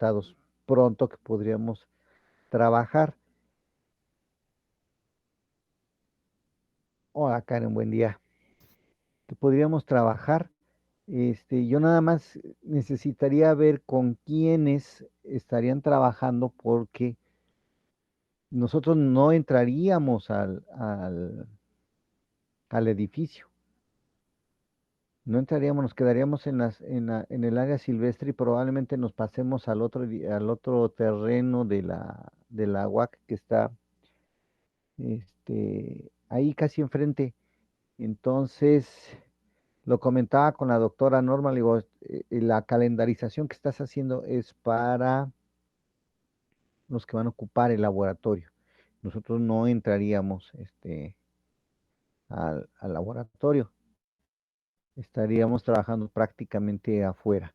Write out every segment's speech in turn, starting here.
resultados pronto que podríamos trabajar. Hola Karen, buen día. Que podríamos trabajar. Yo nada más necesitaría ver con quiénes estarían trabajando porque nosotros no entraríamos al edificio. No entraríamos, nos quedaríamos en el área silvestre y probablemente nos pasemos al otro terreno de la UAC que está ahí casi enfrente. Entonces, lo comentaba con la doctora Norma, le digo, la calendarización que estás haciendo es para los que van a ocupar el laboratorio. Nosotros no entraríamos al laboratorio, estaríamos trabajando prácticamente afuera.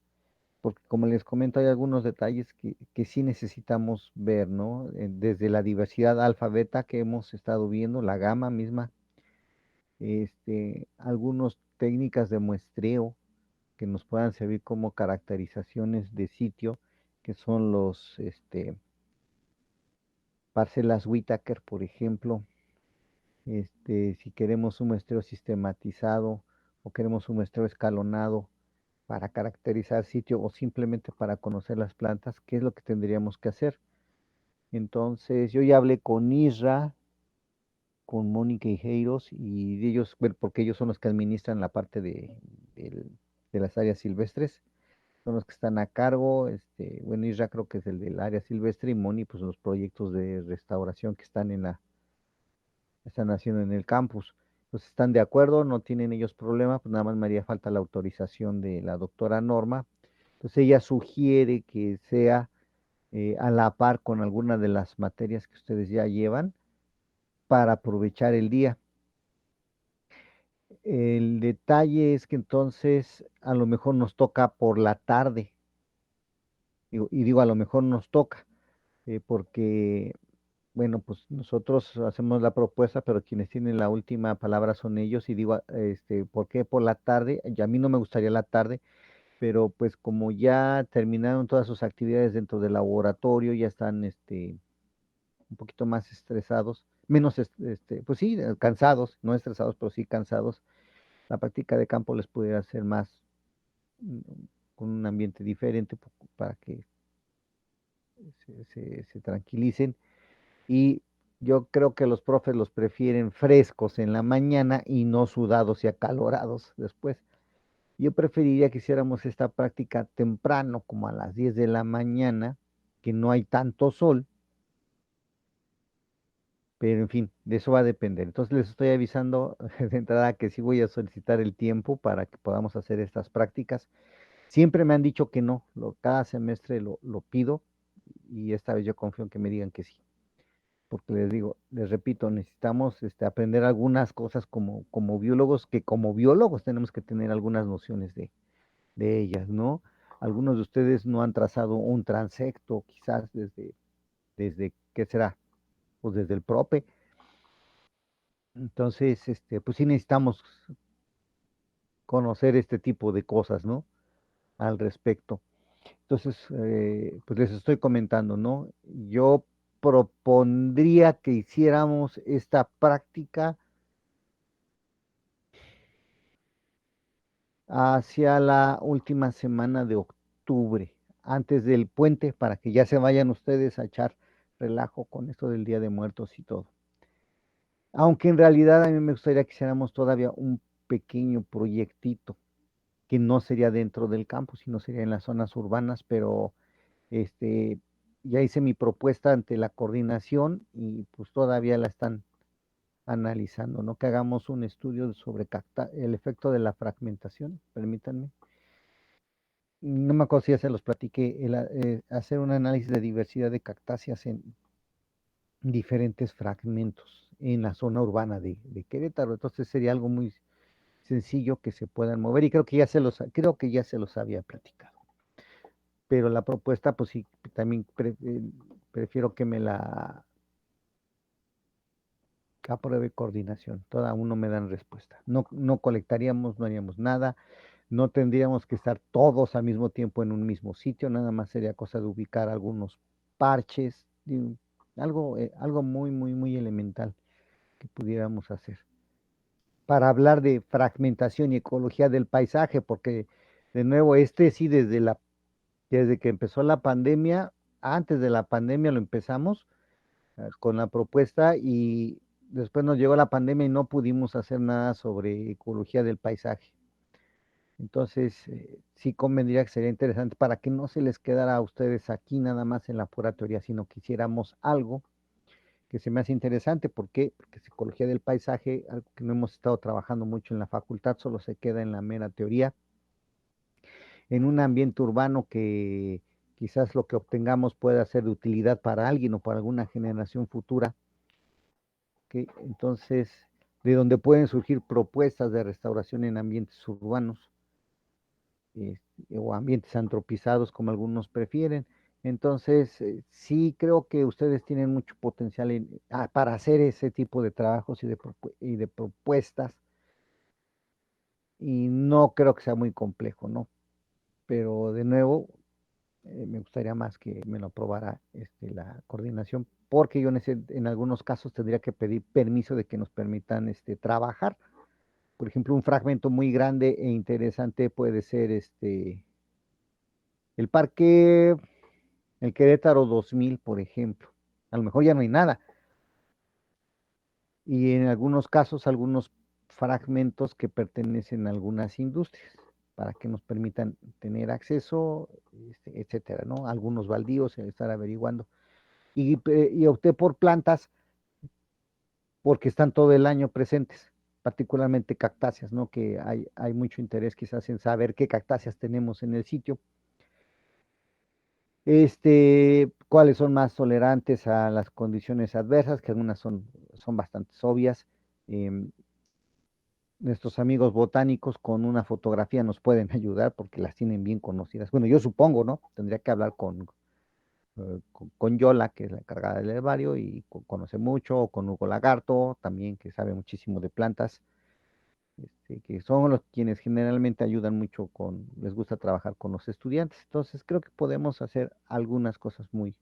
Porque como les comento, hay algunos detalles que sí necesitamos ver, ¿no? Desde la diversidad alfa-beta que hemos estado viendo, la gama misma, algunas técnicas de muestreo que nos puedan servir como caracterizaciones de sitio, que son los parcelas Whittaker, por ejemplo. Si queremos un muestreo sistematizado o queremos un muestreo escalonado para caracterizar sitio o simplemente para conocer las plantas, ¿qué es lo que tendríamos que hacer? Entonces, yo ya hablé con Isra, con Mónica y Heiros, y ellos, bueno, porque ellos son los que administran la parte de las áreas silvestres, son los que están a cargo, bueno, Isra creo que es el del área silvestre y Moni, pues los proyectos de restauración que están haciendo en el campus. Pues están de acuerdo, no tienen ellos problema, pues nada más me haría falta la autorización de la doctora Norma. Entonces ella sugiere que sea a la par con alguna de las materias que ustedes ya llevan para aprovechar el día. El detalle es que entonces a lo mejor nos toca por la tarde, y digo a lo mejor nos toca, porque, bueno, pues nosotros hacemos la propuesta, pero quienes tienen la última palabra son ellos, y digo, ¿por qué por la tarde? Y a mí no me gustaría la tarde, pero pues como ya terminaron todas sus actividades dentro del laboratorio, ya están, un poquito más estresados, menos, pues sí, cansados, no estresados, pero sí cansados. La práctica de campo les pudiera hacer más mm, con un ambiente diferente para que se tranquilicen. Y yo creo que los profes los prefieren frescos en la mañana y no sudados y acalorados después. Yo preferiría que hiciéramos esta práctica temprano, como a las 10 de la mañana, que no hay tanto sol, pero en fin, de eso va a depender. Entonces les estoy avisando de entrada que sí voy a solicitar el tiempo para que podamos hacer estas prácticas. Siempre me han dicho que no, cada semestre lo pido y esta vez yo confío en que me digan que sí. Porque les digo, les repito, necesitamos aprender algunas cosas como biólogos, que como biólogos tenemos que tener algunas nociones de ellas, ¿no? Algunos de ustedes no han trazado un transecto, quizás ¿qué será? Pues desde el prope. Entonces, pues sí necesitamos conocer este tipo de cosas, ¿no? Al respecto. Entonces, pues les estoy comentando, ¿no? Yo propondría que hiciéramos esta práctica hacia la última semana de octubre, antes del puente, para que ya se vayan ustedes a echar relajo con esto del Día de Muertos y todo. Aunque en realidad a mí me gustaría que hiciéramos todavía un pequeño proyectito, que no sería dentro del campo, sino sería en las zonas urbanas, pero este, ya hice mi propuesta ante la coordinación y pues todavía la están analizando, ¿no? Que hagamos un estudio sobre el efecto de la fragmentación, permítanme. No me acuerdo si ya se los platiqué, hacer un análisis de diversidad de cactáceas en diferentes fragmentos en la zona urbana de Querétaro. Entonces sería algo muy sencillo que se puedan mover y creo que ya se los había platicado. Pero la propuesta, pues sí, también prefiero que me la apruebe coordinación. Cada uno me dan respuesta. No, no colectaríamos, no haríamos nada. No tendríamos que estar todos al mismo tiempo en un mismo sitio, nada más sería cosa de ubicar algunos parches, algo muy, muy, muy elemental que pudiéramos hacer. Para hablar de fragmentación y ecología del paisaje, porque de nuevo, sí, desde que empezó la pandemia, antes de la pandemia lo empezamos con la propuesta y después nos llegó la pandemia y no pudimos hacer nada sobre ecología del paisaje. Entonces, sí convendría que sería interesante para que no se les quedara a ustedes aquí nada más en la pura teoría, sino que hiciéramos algo que se me hace interesante. ¿Por qué? Porque psicología del paisaje, algo que no hemos estado trabajando mucho en la facultad, solo se queda en la mera teoría, en un ambiente urbano que quizás lo que obtengamos pueda ser de utilidad para alguien o para alguna generación futura, que entonces de donde pueden surgir propuestas de restauración en ambientes urbanos o ambientes antropizados como algunos prefieren. Entonces, sí creo que ustedes tienen mucho potencial para hacer ese tipo de trabajos y de propuestas, y no creo que sea muy complejo, ¿no? Pero de nuevo, me gustaría más que me lo aprobara la coordinación, porque yo en algunos casos tendría que pedir permiso de que nos permitan trabajar. Por ejemplo, un fragmento muy grande e interesante puede ser el parque, el Querétaro 2000, por ejemplo. A lo mejor ya no hay nada. Y en algunos casos, algunos fragmentos que pertenecen a algunas industrias, para que nos permitan tener acceso, etcétera, ¿no? Algunos baldíos, estar averiguando. Y opté por plantas porque están todo el año presentes, particularmente cactáceas, ¿no? Que hay mucho interés quizás en saber qué cactáceas tenemos en el sitio. Cuáles son más tolerantes a las condiciones adversas, que algunas son bastante obvias. Em, Nuestros amigos botánicos con una fotografía nos pueden ayudar porque las tienen bien conocidas. Bueno, yo supongo, ¿no? Tendría que hablar con Yola, que es la encargada del herbario y conoce mucho, o con Hugo Lagarto, también, que sabe muchísimo de plantas, que son los quienes generalmente ayudan mucho les gusta trabajar con los estudiantes. Entonces, creo que podemos hacer algunas cosas muy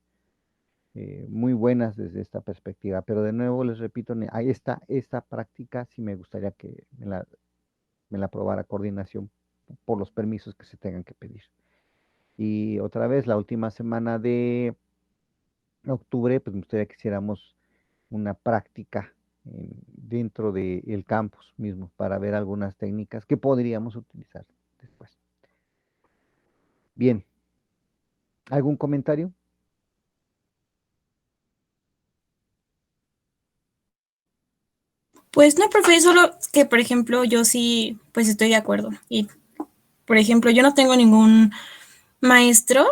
buenas desde esta perspectiva. Pero de nuevo les repito, ahí está esta práctica, sí me gustaría que me la aprobara coordinación por los permisos que se tengan que pedir. Y otra vez, la última semana de octubre, pues me gustaría que hiciéramos una práctica dentro del campus mismo para ver algunas técnicas que podríamos utilizar después. Bien, ¿algún comentario? Pues no, profe, solo que, por ejemplo, yo sí, pues estoy de acuerdo. Y, por ejemplo, yo no tengo ningún maestro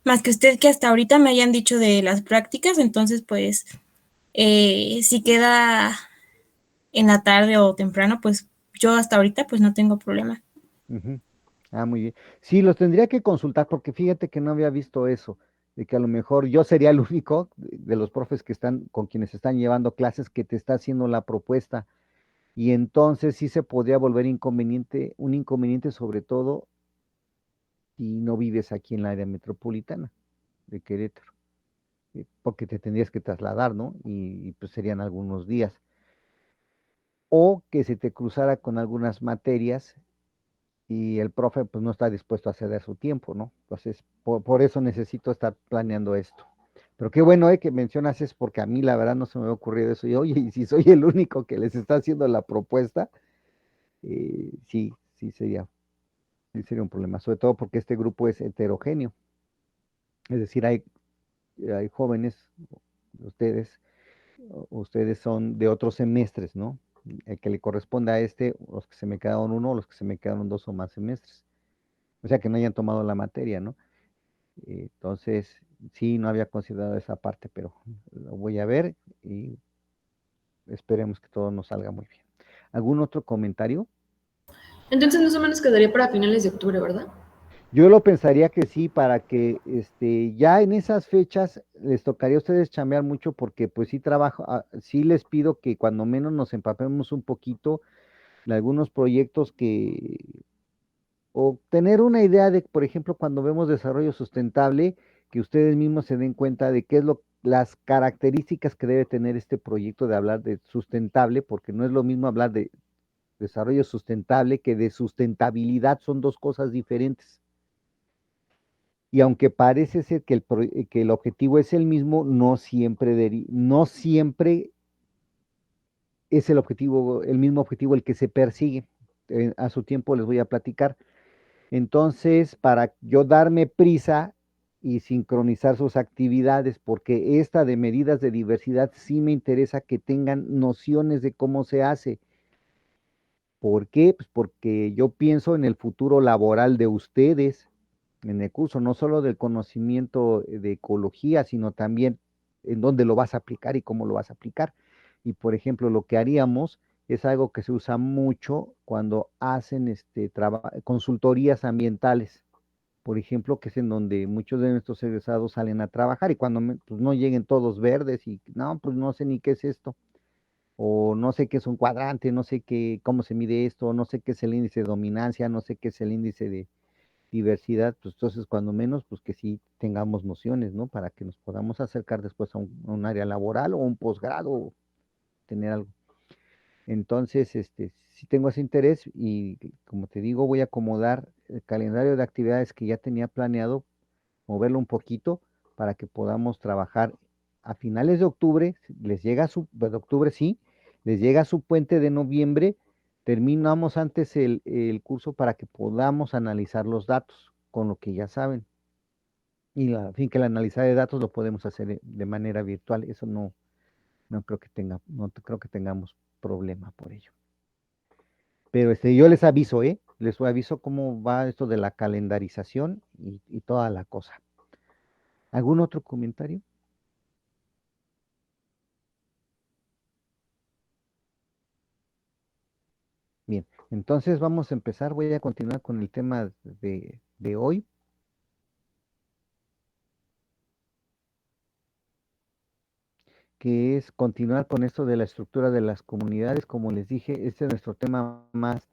más que usted que hasta ahorita me hayan dicho de las prácticas, entonces, pues, si queda en la tarde o temprano, pues yo hasta ahorita, pues no tengo problema. Ujú. Muy bien. Sí, los tendría que consultar porque fíjate que no había visto eso, de que a lo mejor yo sería el único de los profes que están, con quienes están llevando clases, que te está haciendo la propuesta. Y entonces sí se podría volver un inconveniente sobre todo si no vives aquí en la área metropolitana de Querétaro, porque te tendrías que trasladar, ¿no? Pues serían algunos días. O que se te cruzara con algunas materias y el profe pues no está dispuesto a ceder su tiempo, ¿no? Entonces, por eso necesito estar planeando esto. Pero qué bueno, que mencionas eso, porque a mí la verdad no se me había ocurrido eso. Y oye, y si soy el único que les está haciendo la propuesta, sí, sí sería un problema, sobre todo porque este grupo es heterogéneo. Es decir, hay jóvenes, ustedes, ustedes son de otros semestres, ¿no? El que le corresponde a los que se me quedaron uno, los que se me quedaron dos o más semestres. O sea, que no hayan tomado la materia, ¿no? Entonces, sí, no había considerado esa parte, pero lo voy a ver y esperemos que todo nos salga muy bien. ¿Algún otro comentario? Entonces más o menos quedaría para finales de octubre, ¿verdad? Yo lo pensaría que sí, para que ya en esas fechas les tocaría a ustedes chambear mucho porque pues sí trabajo, sí les pido que cuando menos nos empapemos un poquito de algunos proyectos o tener una idea de, por ejemplo, cuando vemos desarrollo sustentable, que ustedes mismos se den cuenta de qué es las características que debe tener este proyecto de hablar de sustentable, porque no es lo mismo hablar de desarrollo sustentable que de sustentabilidad, son dos cosas diferentes. Y aunque parece ser que que el objetivo es el mismo, no siempre es el mismo objetivo el que se persigue. A su tiempo les voy a platicar. Entonces, para yo darme prisa y sincronizar sus actividades, porque esta de medidas de diversidad sí me interesa que tengan nociones de cómo se hace. ¿Por qué? Pues porque yo pienso en el futuro laboral de ustedes en el curso, no solo del conocimiento de ecología, sino también en dónde lo vas a aplicar y cómo lo vas a aplicar. Y por ejemplo, lo que haríamos es algo que se usa mucho cuando hacen consultorías ambientales, por ejemplo, que es en donde muchos de nuestros egresados salen a trabajar y cuando pues, no lleguen todos verdes y no, pues no sé ni qué es esto, o no sé qué es un cuadrante, no sé qué, cómo se mide esto, no sé qué es el índice de dominancia, no sé qué es el índice de diversidad, pues entonces cuando menos, pues que sí tengamos nociones, ¿no? Para que nos podamos acercar después a un área laboral o un posgrado, o tener algo. Entonces, sí tengo ese interés y como te digo, voy a acomodar el calendario de actividades que ya tenía planeado, moverlo un poquito para que podamos trabajar a finales de octubre, de octubre sí, les llega su puente de noviembre, terminamos antes el curso para que podamos analizar los datos con lo que ya saben. Y a fin que el análisis de datos lo podemos hacer de manera virtual, eso no creo que tengamos problema por ello. Pero yo les aviso, ¿eh? Les aviso cómo va esto de la calendarización y toda la cosa. ¿Algún otro comentario? Bien, entonces vamos a empezar. Voy a continuar con el tema de hoy, que es continuar con esto de la estructura de las comunidades. Como les dije, este es nuestro tema más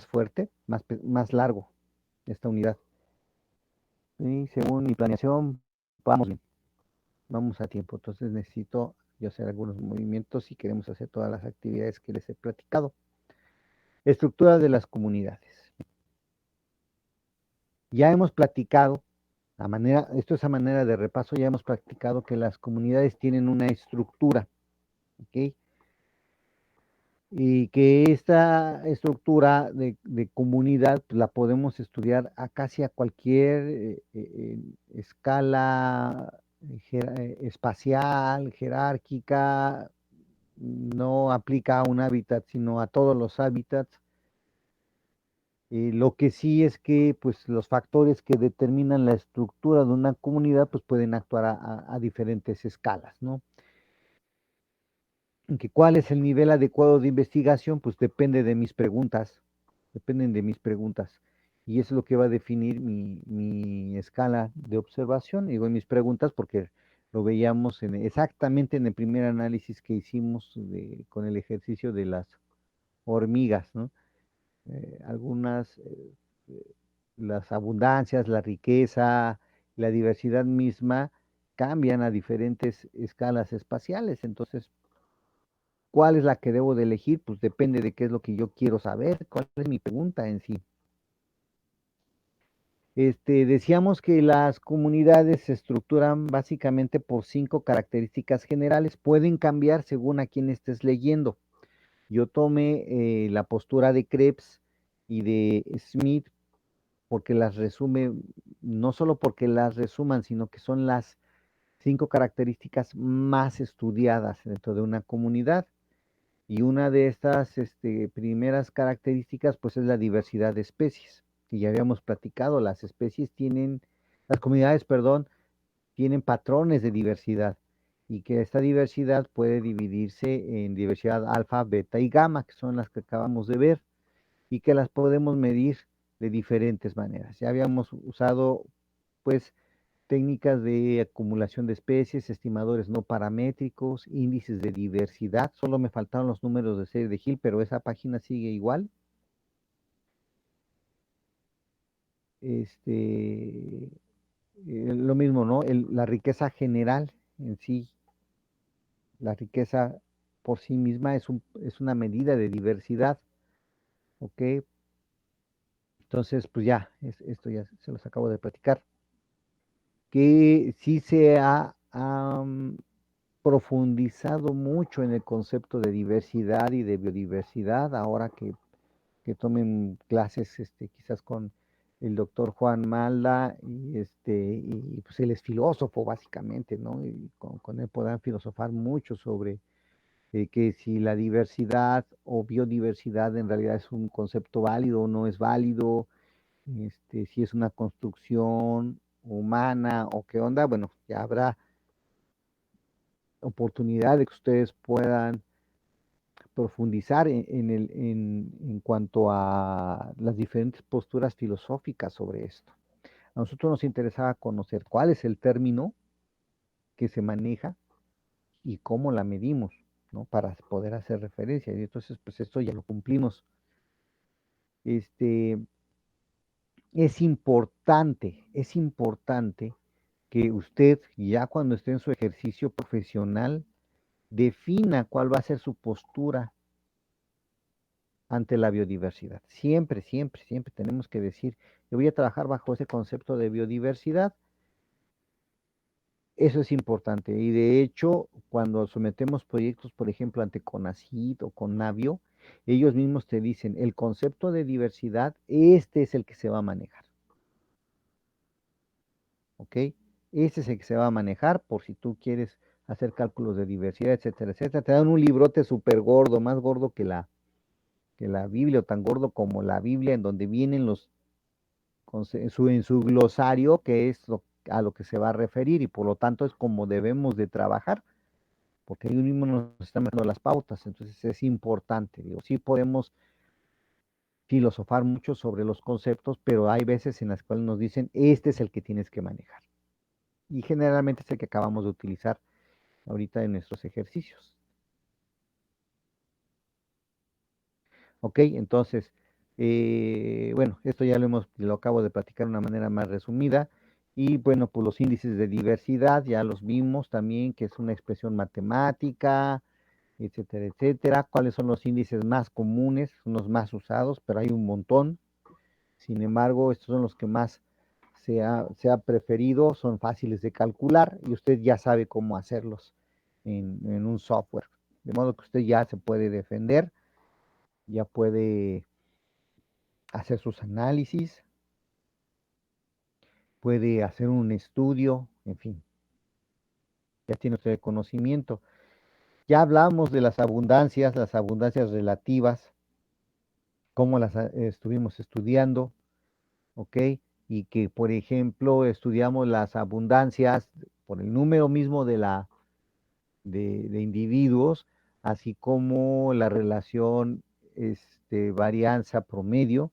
fuerte, más largo, esta unidad. Y según mi planeación, vamos bien, vamos a tiempo. Entonces necesito yo hacer algunos movimientos si queremos hacer todas las actividades que les he platicado. Estructura de las comunidades. Ya hemos platicado, esto es a manera de repaso, ya hemos practicado que las comunidades tienen una estructura, ¿ok? Y que esta estructura de comunidad pues, la podemos estudiar a casi a cualquier escala espacial, jerárquica, no aplica a un hábitat, sino a todos los hábitats. Lo que sí es que pues, los factores que determinan la estructura de una comunidad pues, pueden actuar a diferentes escalas, ¿no? Que cuál es el nivel adecuado de investigación, pues depende de mis preguntas, dependen de mis preguntas. Y eso es lo que va a definir mi escala de observación. Digo en mis preguntas porque lo veíamos exactamente en el primer análisis que hicimos con el ejercicio de las hormigas, ¿no? Algunas, las abundancias, la riqueza, la diversidad misma cambian a diferentes escalas espaciales. Entonces, ¿cuál es la que debo de elegir? Pues depende de qué es lo que yo quiero saber, cuál es mi pregunta en sí. Decíamos que las comunidades se estructuran básicamente por 5 características generales, pueden cambiar según a quién estés leyendo. Yo tomé la postura de Krebs y de Smith porque las resume, no solo porque las resuman, sino que son las 5 características más estudiadas dentro de una comunidad. Y una de estas primeras características, pues es la diversidad de especies. Y ya habíamos platicado, las comunidades, perdón, tienen patrones de diversidad. Y que esta diversidad puede dividirse en diversidad alfa, beta y gamma, que son las que acabamos de ver, y que las podemos medir de diferentes maneras. Ya habíamos usado, pues, técnicas de acumulación de especies, estimadores no paramétricos, índices de diversidad. Solo me faltaron los números de serie de Hill, pero esa página sigue igual. este, lo mismo, ¿no? La riqueza general en sí, la riqueza por sí misma es una medida de diversidad, ¿ok? Entonces, pues ya, esto ya se los acabo de platicar, que sí se ha profundizado mucho en el concepto de diversidad y de biodiversidad, ahora que tomen clases quizás con el doctor Juan Malda, y pues él es filósofo básicamente, ¿no? Y con él podrán filosofar mucho sobre que si la diversidad o biodiversidad en realidad es un concepto válido o no es válido, si es una construcción humana o qué onda. Bueno, ya habrá oportunidad de que ustedes puedan profundizar en cuanto a las diferentes posturas filosóficas sobre esto. A nosotros nos interesaba conocer cuál es el término que se maneja y cómo la medimos, ¿no? Para poder hacer referencia. Y entonces, pues esto ya lo cumplimos. Este, es importante que usted, ya cuando esté en su ejercicio profesional, defina cuál va a ser su postura ante la biodiversidad. Siempre, siempre, siempre tenemos que decir, yo voy a trabajar bajo ese concepto de biodiversidad. Eso es importante. Y de hecho, cuando sometemos proyectos, por ejemplo, ante CONACYT o CONABIO, ellos mismos te dicen, el concepto de diversidad, este es el que se va a manejar. ¿Ok? Este es el que se va a manejar por si tú quieres hacer cálculos de diversidad, etcétera, etcétera. Te dan un librote súper gordo, más gordo que la Biblia, o tan gordo como la Biblia, en donde vienen en su glosario, que es a lo que se va a referir, y por lo tanto es como debemos de trabajar, porque ellos mismos nos están dando las pautas. Entonces es importante, digo, sí podemos filosofar mucho sobre los conceptos, pero hay veces en las cuales nos dicen, este es el que tienes que manejar. Y generalmente es el que acabamos de utilizar ahorita en nuestros ejercicios. Ok, entonces, bueno, esto ya lo acabo de platicar de una manera más resumida. Y bueno, pues los índices de diversidad ya los vimos también, que es una expresión matemática, etcétera, etcétera. ¿Cuáles son los índices más comunes? Son los más usados, pero hay un montón. Sin embargo, estos son los que más se ha preferido, son fáciles de calcular y usted ya sabe cómo hacerlos en un software. De modo que usted ya se puede defender, ya puede hacer sus análisis, puede hacer un estudio, en fin, ya tiene usted el conocimiento. Ya hablamos de las abundancias relativas, cómo las estuvimos estudiando, ¿ok? Y que, por ejemplo, estudiamos las abundancias por el número mismo de individuos, así como la relación varianza promedio,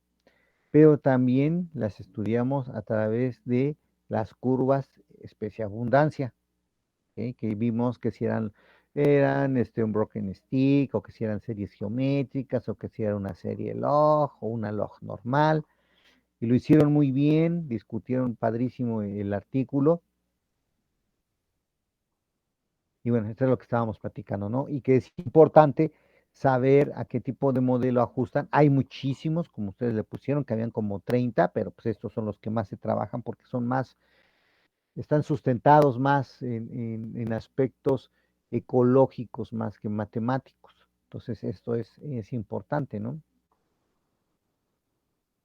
pero también las estudiamos a través de las curvas especie abundancia, ¿ok? Que vimos que si eran un broken stick, o que si eran series geométricas, o que si era una serie log o una log normal, y lo hicieron muy bien, discutieron padrísimo el artículo. Y bueno, esto es lo que estábamos platicando, ¿no? Y que es importante saber a qué tipo de modelo ajustan. Hay muchísimos, como ustedes le pusieron, que habían como 30, pero pues estos son los que más se trabajan porque son más, están sustentados más en aspectos ecológicos más que matemáticos. Entonces, esto es importante, ¿no?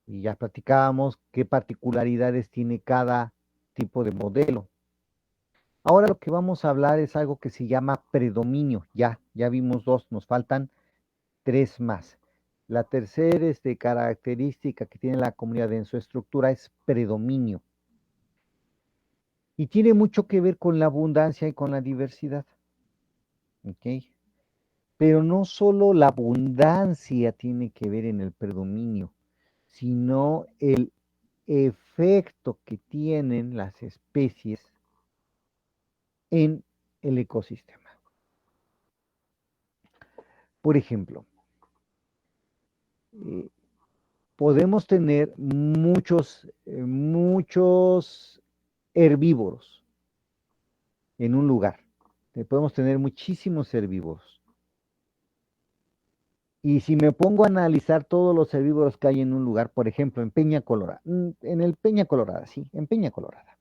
Y ya platicábamos qué particularidades tiene cada tipo de modelo. Ahora lo que vamos a hablar es algo que se llama predominio. Ya vimos dos, nos faltan tres más. La tercera característica que tiene la comunidad en su estructura es predominio. Y tiene mucho que ver con la abundancia y con la diversidad. ¿Ok? Pero no solo la abundancia tiene que ver en el predominio, sino el efecto que tienen las especies en el ecosistema. Por ejemplo, eh, podemos tener muchos herbívoros en un lugar. Podemos tener muchísimos herbívoros. Y si me pongo a analizar todos los herbívoros que hay en un lugar, por ejemplo, en Peña Colorada, en el Peña Colorada, sí, en Peña Colorada.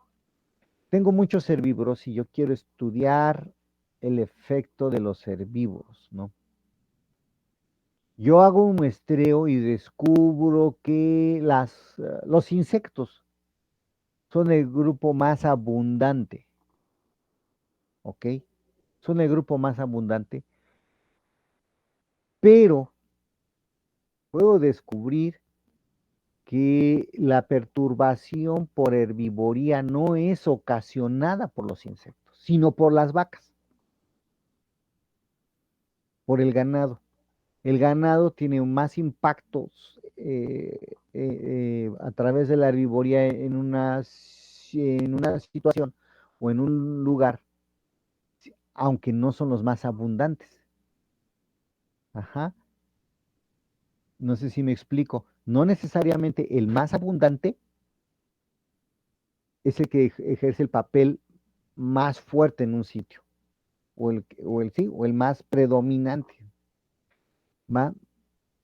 Tengo muchos herbívoros y yo quiero estudiar el efecto de los herbívoros, ¿no? Yo hago un muestreo y descubro que los insectos son el grupo más abundante, ¿ok? Son el grupo más abundante, pero puedo descubrir que la perturbación por herbivoría no es ocasionada por los insectos, sino por las vacas, por el ganado. El ganado tiene más impactos a través de la herbivoría en una situación o en un lugar, aunque no son los más abundantes. Ajá. No sé si me explico. No necesariamente el más abundante es el que ejerce el papel más fuerte en un sitio, o el más predominante, ¿va?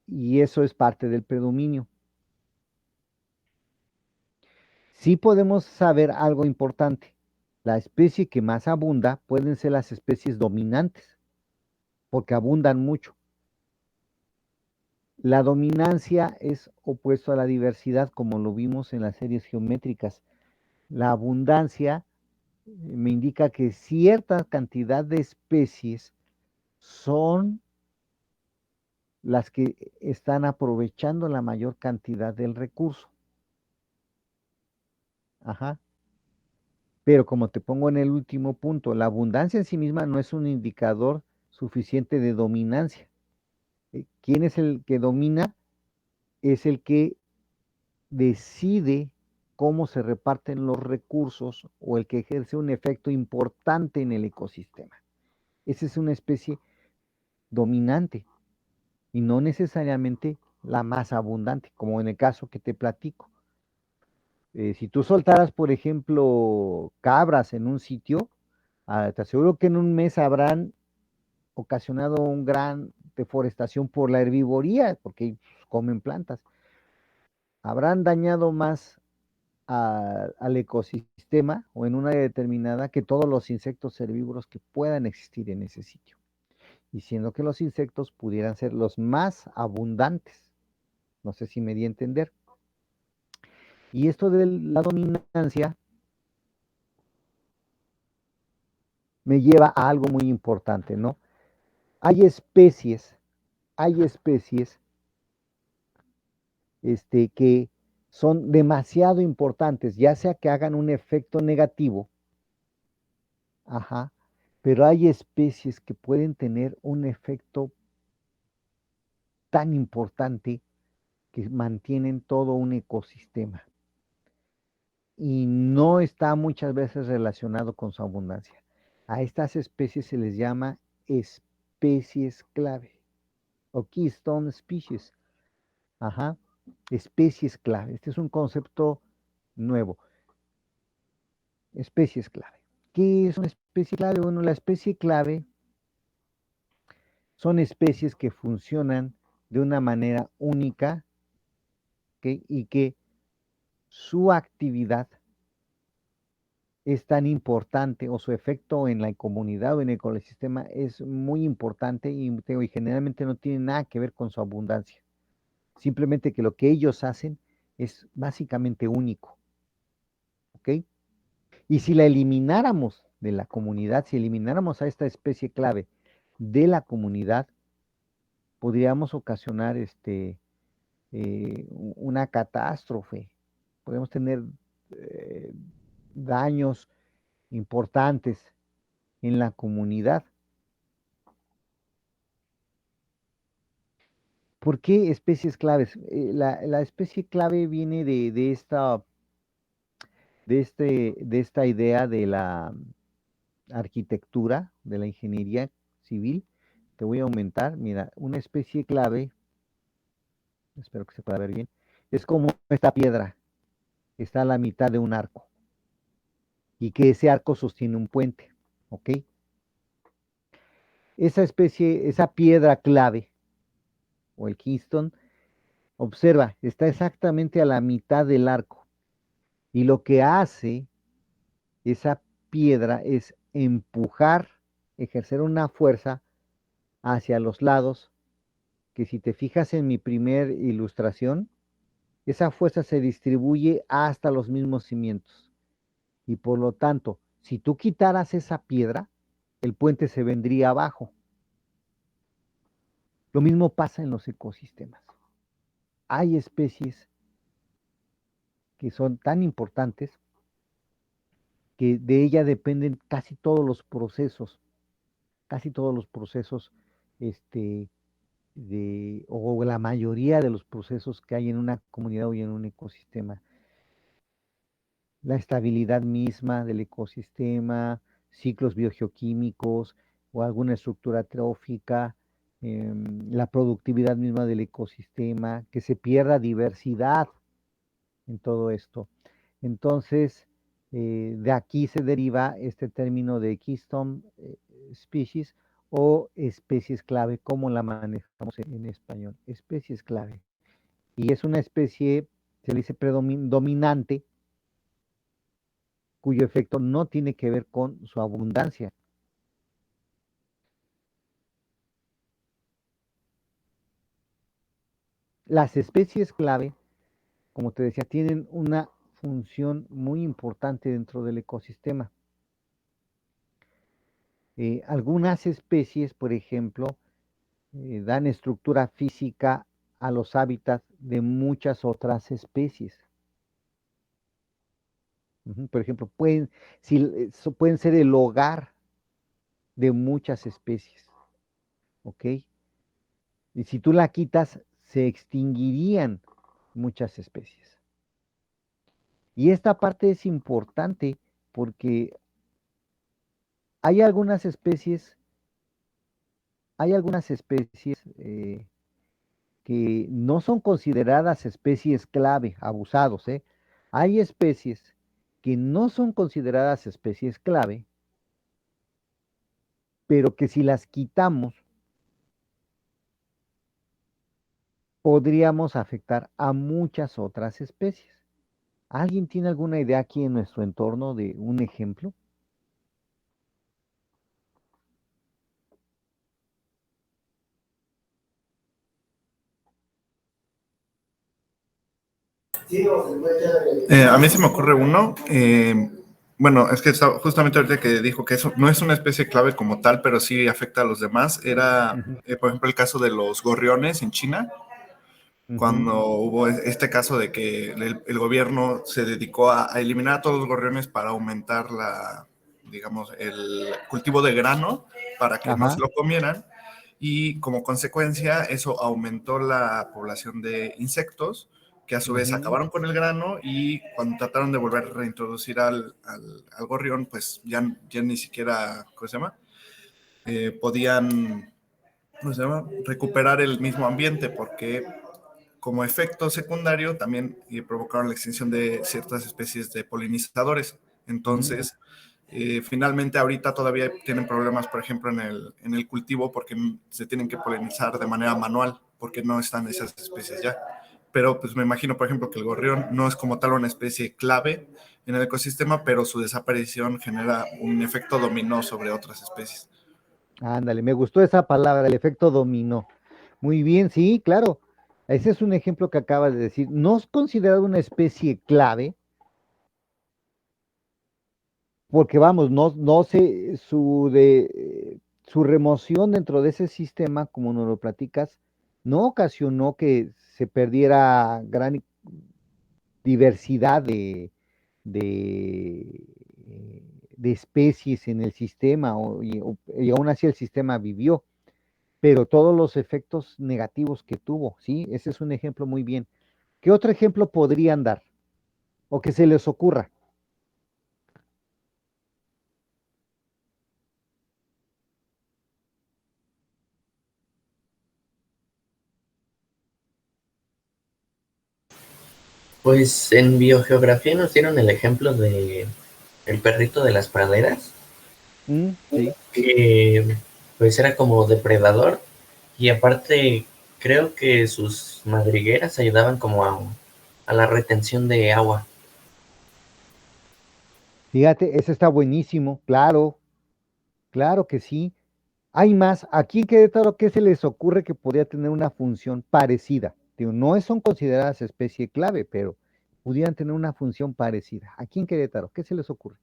Y eso es parte del predominio. Sí podemos saber algo importante. La especie que más abunda pueden ser las especies dominantes, porque abundan mucho. La dominancia es opuesto a la diversidad, como lo vimos en las series geométricas. La abundancia me indica que cierta cantidad de especies son las que están aprovechando la mayor cantidad del recurso. Ajá. Pero como te pongo en el último punto, la abundancia en sí misma no es un indicador suficiente de dominancia. ¿Quién es el que domina? Es el que decide cómo se reparten los recursos o el que ejerce un efecto importante en el ecosistema. Esa es una especie dominante y no necesariamente la más abundante, como en el caso que te platico. Si tú soltaras, por ejemplo, cabras en un sitio, te aseguro que en un mes habrán ocasionado una gran deforestación por la herbivoría, porque comen plantas. Habrán dañado más al ecosistema o en una área determinada que todos los insectos herbívoros que puedan existir en ese sitio. Y siendo que los insectos pudieran ser los más abundantes. No sé si me di a entender. Y esto de la dominancia me lleva a algo muy importante, ¿no? Hay especies, hay especies que son demasiado importantes, ya sea que hagan un efecto negativo, ajá, pero hay especies que pueden tener un efecto tan importante que mantienen todo un ecosistema y no está muchas veces relacionado con su abundancia. A estas especies se les llama especies clave o keystone species. Ajá, especies clave. Este es un concepto nuevo. Especies clave. ¿Qué es una especie clave? Bueno, la especie clave son especies que funcionan de una manera única, ¿ok? Y que su actividad es tan importante o su efecto en la comunidad o en el ecosistema es muy importante y generalmente no tiene nada que ver con su abundancia. Simplemente que lo que ellos hacen es básicamente único, ¿ok? Y si la elimináramos de la comunidad, si elimináramos a esta especie clave de la comunidad, podríamos ocasionar una catástrofe. Podemos tener eh, daños importantes en la comunidad. ¿Por qué especies claves? La especie clave viene de esta idea de la arquitectura, de la ingeniería civil. Te voy a aumentar, mira, una especie clave, espero que se pueda ver bien, Es como esta piedra que está a la mitad de un arco y que ese arco sostiene un puente, ¿ok? Esa especie, esa piedra clave o el keystone, observa, está exactamente a la mitad del arco y lo que hace esa piedra es empujar, ejercer una fuerza hacia los lados, que si te fijas en mi primer ilustración, esa fuerza se distribuye hasta los mismos cimientos. Y por lo tanto, si tú quitaras esa piedra, el puente se vendría abajo. Lo mismo pasa en los ecosistemas. Hay especies que son tan importantes que de ella dependen casi todos los procesos, este, o la mayoría de los procesos que hay en una comunidad o en un ecosistema. La estabilidad misma del ecosistema, ciclos biogeoquímicos o alguna estructura trófica, la productividad misma del ecosistema, que se pierda diversidad en todo esto. Entonces, de aquí se deriva este término de Keystone Species o especies clave, como la manejamos en español, especies clave. Y es una especie, se le dice predominante, cuyo efecto no tiene que ver con su abundancia. Las especies clave, como te decía, tienen una función muy importante dentro del ecosistema. Algunas especies, por ejemplo, dan estructura física a los hábitats de muchas otras especies. Por ejemplo, pueden ser el hogar de muchas especies, ¿ok? Y si tú la quitas, se extinguirían muchas especies. Y esta parte es importante porque hay algunas especies, hay algunas especies que no son consideradas especies clave, abusados, ¿eh? Hay especies que no son consideradas especies clave, pero que si las quitamos, podríamos afectar a muchas otras especies. ¿Alguien tiene alguna idea aquí en nuestro entorno de un ejemplo? A mí se me ocurre uno. Bueno, es que justamente ahorita que dijo que eso no es una especie clave como tal, pero sí afecta a los demás. Era, Ujú, por ejemplo, el caso de los gorriones en China, ujú, cuando hubo este caso de que el gobierno se dedicó a eliminar a todos los gorriones para aumentar digamos, el cultivo de grano para que no se ajá, lo comieran. Y como consecuencia, eso aumentó la población de insectos, que a su vez ujú. acabaron con el grano, y cuando trataron de volver a reintroducir al gorrión, pues ya ni siquiera, ¿cómo se llama? Podían, ¿cómo se llama? Recuperar el mismo ambiente, porque como efecto secundario también provocaron la extinción de ciertas especies de polinizadores. Ujú. Entonces, finalmente ahorita todavía tienen problemas, por ejemplo, en el cultivo, porque se tienen que polinizar de manera manual, porque no están esas especies ya. Pero pues me imagino, por ejemplo, que el gorrión no es como tal una especie clave en el ecosistema, pero su desaparición genera un efecto dominó sobre otras especies. Ándale, me gustó esa palabra, el efecto dominó. Muy bien, sí, claro. Ese es un ejemplo que acabas de decir. No es considerado una especie clave, porque vamos, no sé, su remoción dentro de ese sistema, como nos lo platicas, no ocasionó que se perdiera gran diversidad de, eh, de especies en el sistema, y aún así el sistema vivió, pero todos los efectos negativos que tuvo, ¿sí? Ese es un ejemplo muy bien. ¿Qué otro ejemplo podrían dar? O que se les ocurra. Pues en biogeografía nos dieron el ejemplo de el perrito de las praderas, Sí, que pues era como depredador y aparte creo que sus madrigueras ayudaban como a la retención de agua. fíjate, ese está buenísimo, claro, claro que sí. Hay más, aquí en Querétaro, ¿qué se les ocurre que podría tener una función parecida? Digo, no son consideradas especie clave, pero pudieran tener una función parecida. Aquí en Querétaro, ¿qué se les ocurre?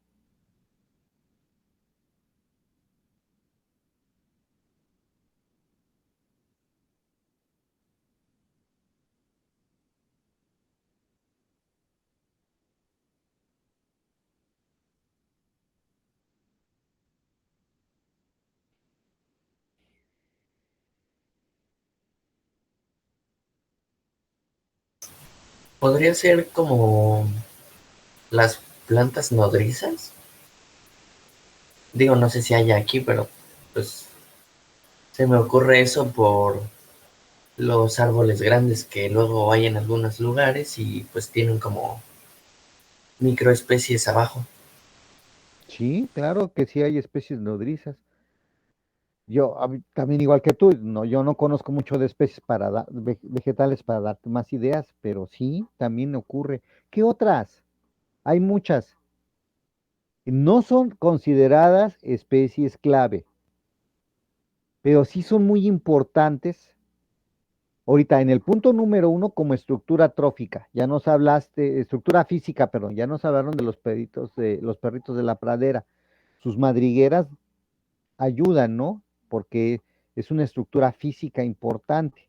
Podría ser como las plantas nodrizas. Digo, no sé si hay aquí, pero pues se me ocurre eso por los árboles grandes que luego hay en algunos lugares y pues tienen como microespecies abajo. Sí, claro que sí hay especies nodrizas. Yo también igual que tú, no, yo no conozco mucho de especies vegetales para darte más ideas, pero sí, también ocurre. ¿Qué otras? Hay muchas. No son consideradas especies clave, pero sí son muy importantes. Ahorita, en el punto número uno, como estructura trófica, ya nos hablaste, estructura física, perdón, ya nos hablaron de los perritos de la pradera. Sus madrigueras ayudan, ¿no? Porque es una estructura física importante.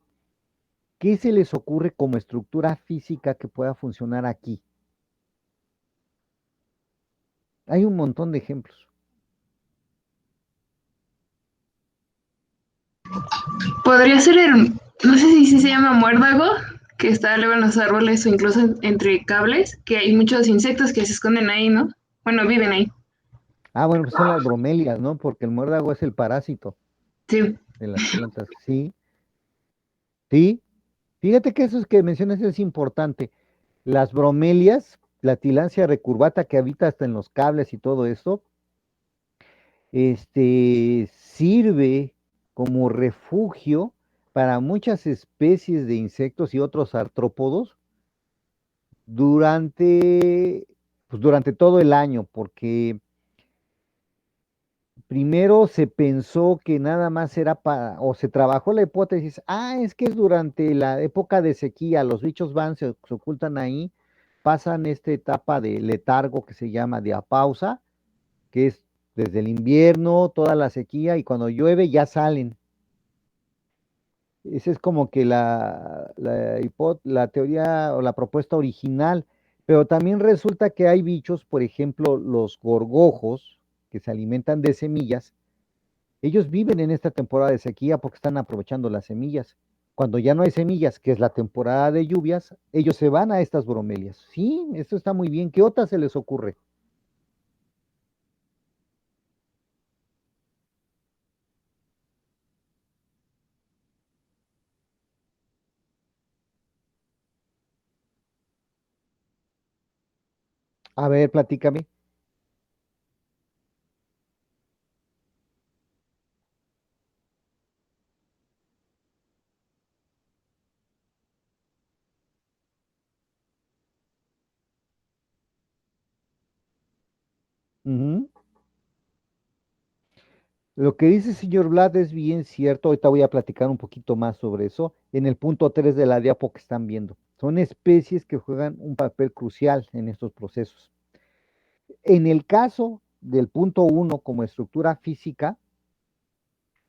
¿Qué se les ocurre como estructura física que pueda funcionar aquí? Hay un montón de ejemplos. Podría ser no sé si se llama muérdago, que está luego en los árboles o incluso entre cables, que hay muchos insectos que se esconden ahí, ¿no? Bueno, viven ahí. Ah, bueno, pues son las bromelias, ¿no? Porque el muérdago es el parásito Sí. de las plantas. Sí, sí. Fíjate que eso es que mencionas es importante. Las bromelias, la tilancia recurvata que habita hasta en los cables y todo esto, sirve como refugio para muchas especies de insectos y otros artrópodos durante, pues durante todo el año, porque primero se pensó que nada más era para, o se trabajó la hipótesis, es que es durante la época de sequía, los bichos van, se ocultan ahí, pasan esta etapa de letargo que se llama diapausa, que es desde el invierno, toda la sequía, y cuando llueve ya salen. Esa es como que la teoría o la propuesta original, pero también resulta que hay bichos, por ejemplo, los gorgojos, que se alimentan de semillas. Ellos viven en esta temporada de sequía porque están aprovechando las semillas. Cuando ya no hay semillas, que es la temporada de lluvias, ellos se van a estas bromelias. Sí, esto está muy bien. ¿Qué otra se les ocurre? A ver, platícame. Ujú. Lo que dice el señor Vlad es bien cierto. Ahorita voy a platicar un poquito más sobre eso en el punto 3 de la diapo que están viendo. Son especies que juegan un papel crucial en estos procesos. En el caso del punto uno como estructura física,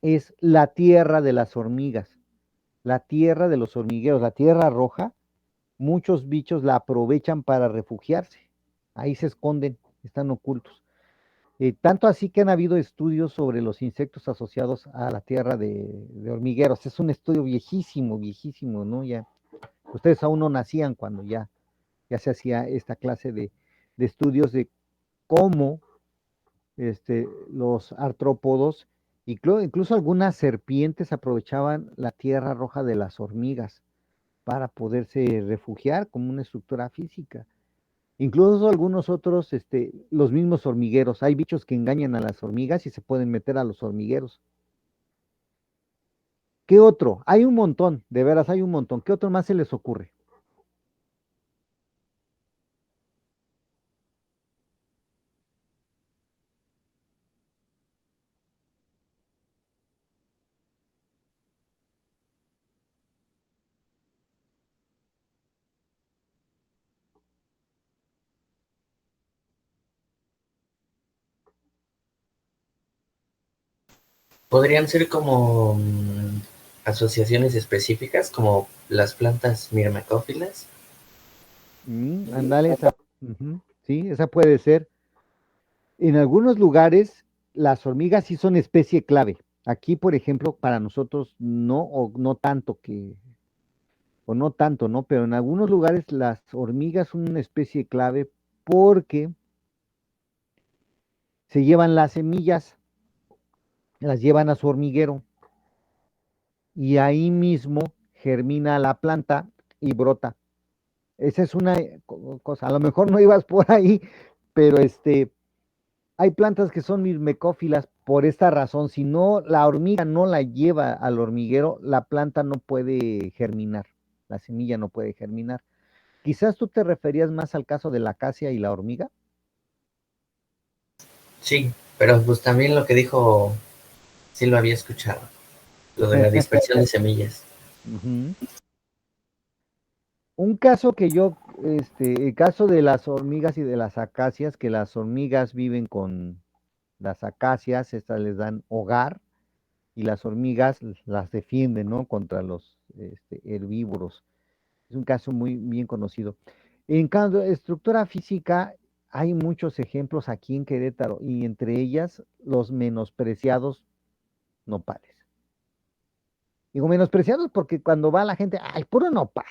es la tierra de las hormigas, la tierra de los hormigueros, la tierra roja. Muchos bichos la aprovechan para refugiarse. Ahí se esconden, están ocultos. Tanto así que han habido estudios sobre los insectos asociados a la tierra de hormigueros. Es un estudio viejísimo, viejísimo, ¿no? Ya, ustedes aún no nacían cuando ya se hacía esta clase de estudios de cómo los artrópodos, incluso algunas serpientes aprovechaban la tierra roja de las hormigas. para poderse refugiar como una estructura física. Incluso algunos otros, los mismos hormigueros. Hay bichos que engañan a las hormigas y se pueden meter a los hormigueros. ¿Qué otro? Hay un montón, de veras hay un montón. ¿Qué otro más se les ocurre? Podrían ser como asociaciones específicas, como las plantas mirmecófilas. Ándale, esa. Ujú, sí, esa puede ser. En algunos lugares, las hormigas sí son especie clave. Aquí, por ejemplo, para nosotros no, o no tanto o no tanto, ¿no? Pero en algunos lugares las hormigas son una especie clave porque se llevan las semillas, las llevan a su hormiguero y ahí mismo germina la planta y brota. Esa es una cosa, a lo mejor no ibas por ahí, pero hay plantas que son mirmecófilas por esta razón. Si no, la hormiga no la lleva al hormiguero, la planta no puede germinar, la semilla no puede germinar. Quizás tú te referías más al caso de la acacia y la hormiga. Sí, pero pues también lo que dijo, sí lo había escuchado, lo de la dispersión de semillas. Ujú. Un caso que el caso de las hormigas y de las acacias, que las hormigas viven con las acacias, estas les dan hogar y las hormigas las defienden, ¿no? Contra los herbívoros. Es un caso muy bien conocido. En cuanto a estructura física, hay muchos ejemplos aquí en Querétaro y entre ellas los menospreciados nopales. Digo menospreciados porque cuando va la gente, ay, puro nopal,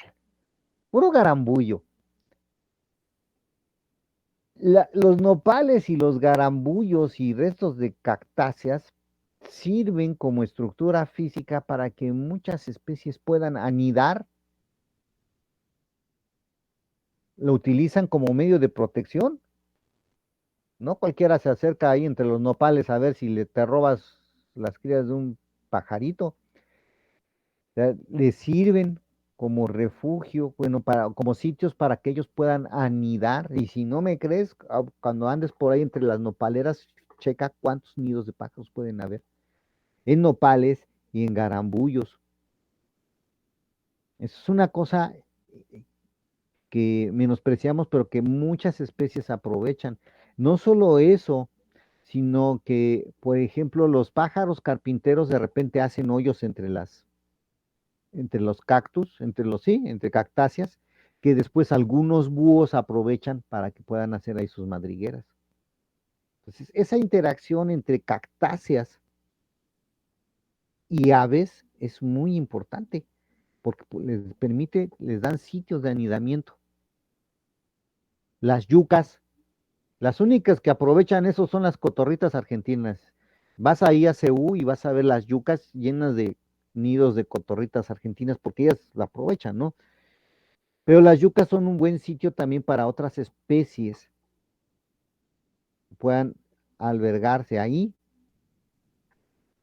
puro garambullo. Los nopales y los garambullos y restos de cactáceas sirven como estructura física para que muchas especies puedan anidar, lo utilizan como medio de protección. No cualquiera se acerca ahí entre los nopales a ver si te robas las crías de un pajarito. O sea, le sirven como refugio, bueno, como sitios para que ellos puedan anidar. Y si no me crees, cuando andes por ahí entre las nopaleras, checa cuántos nidos de pájaros pueden haber en nopales y en garambullos. Eso es una cosa que menospreciamos, pero que muchas especies aprovechan. No solo eso, sino que, por ejemplo, los pájaros carpinteros de repente hacen hoyos entre los cactus, entre cactáceas, que después algunos búhos aprovechan para que puedan hacer ahí sus madrigueras. Entonces, esa interacción entre cactáceas y aves es muy importante, porque les dan sitios de anidamiento. Las yucas, las únicas que aprovechan eso son las cotorritas argentinas. Vas ahí a CU y vas a ver las yucas llenas de nidos de cotorritas argentinas porque ellas la aprovechan, ¿no? Pero las yucas son un buen sitio también para otras especies que puedan albergarse ahí.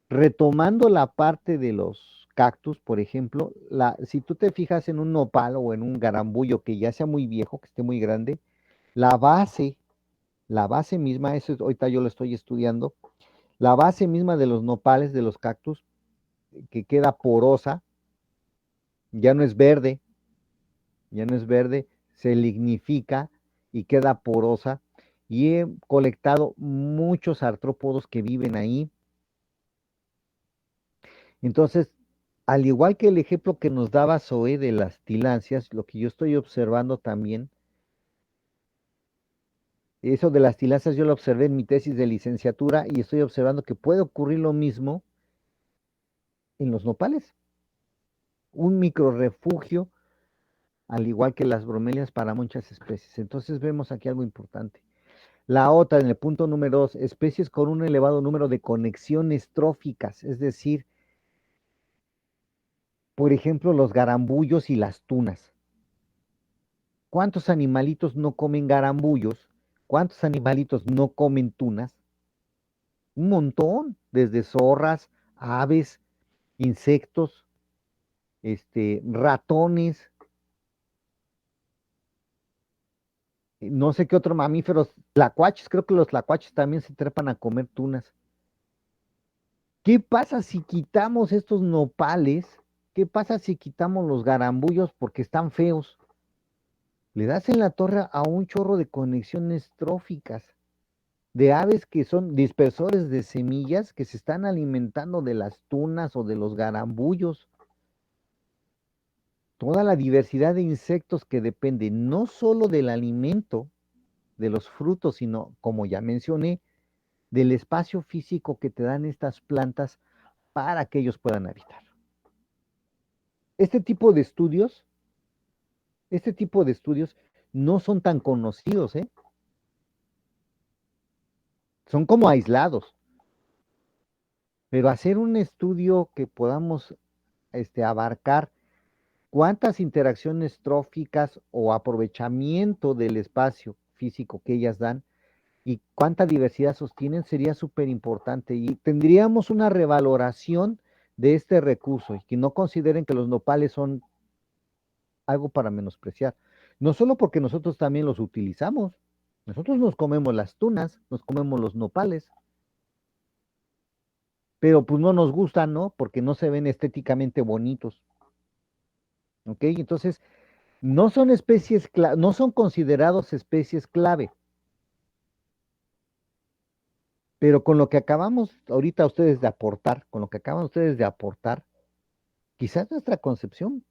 Retomando la parte de los cactus, por ejemplo, si tú te fijas en un nopal o en un garambullo que ya sea muy viejo, que esté muy grande, la base, la base misma, eso ahorita yo lo estoy estudiando, la base misma de los nopales, de los cactus, que queda porosa, ya no es verde, ya no es verde, se lignifica y queda porosa. Y he colectado muchos artrópodos que viven ahí. Entonces, al igual que el ejemplo que nos daba Zoe de las tilancias, lo que yo estoy observando también, eso de las tilancias yo lo observé en mi tesis de licenciatura y estoy observando que puede ocurrir lo mismo en los nopales. Un microrefugio, al igual que las bromelias para muchas especies. Entonces vemos aquí algo importante. La otra, en el punto número 2, especies con un elevado número de conexiones tróficas, es decir, Por ejemplo, los garambullos y las tunas. ¿Cuántos animalitos no comen garambullos? ¿Cuántos animalitos no comen tunas? Un montón, desde zorras, aves, insectos, ratones, no sé qué otros mamíferos, tlacuaches, creo que los tlacuaches también se trepan a comer tunas. ¿Qué pasa si quitamos estos nopales? ¿Qué pasa si quitamos los garambullos porque están feos? Le das en la torre a un chorro de conexiones tróficas, de aves que son dispersores de semillas que se están alimentando de las tunas o de los garambullos. Toda la diversidad de insectos que depende no solo del alimento, de los frutos, sino, como ya mencioné, del espacio físico que te dan estas plantas para que ellos puedan habitar. Este tipo de estudios, este tipo de estudios no son tan conocidos, ¿eh? Son como aislados, pero hacer un estudio que podamos abarcar cuántas interacciones tróficas o aprovechamiento del espacio físico que ellas dan y cuánta diversidad sostienen sería súper importante y tendríamos una revaloración de este recurso y que no consideren que los nopales son algo para menospreciar. No solo porque nosotros también los utilizamos, nosotros nos comemos las tunas, nos comemos los nopales, pero pues no nos gustan, ¿no? Porque no se ven estéticamente bonitos. ¿Ok? Entonces, no son especies, no son considerados especies clave, pero con lo que acabamos ahorita ustedes de aportar, con lo que acaban ustedes de aportar, quizás nuestra concepción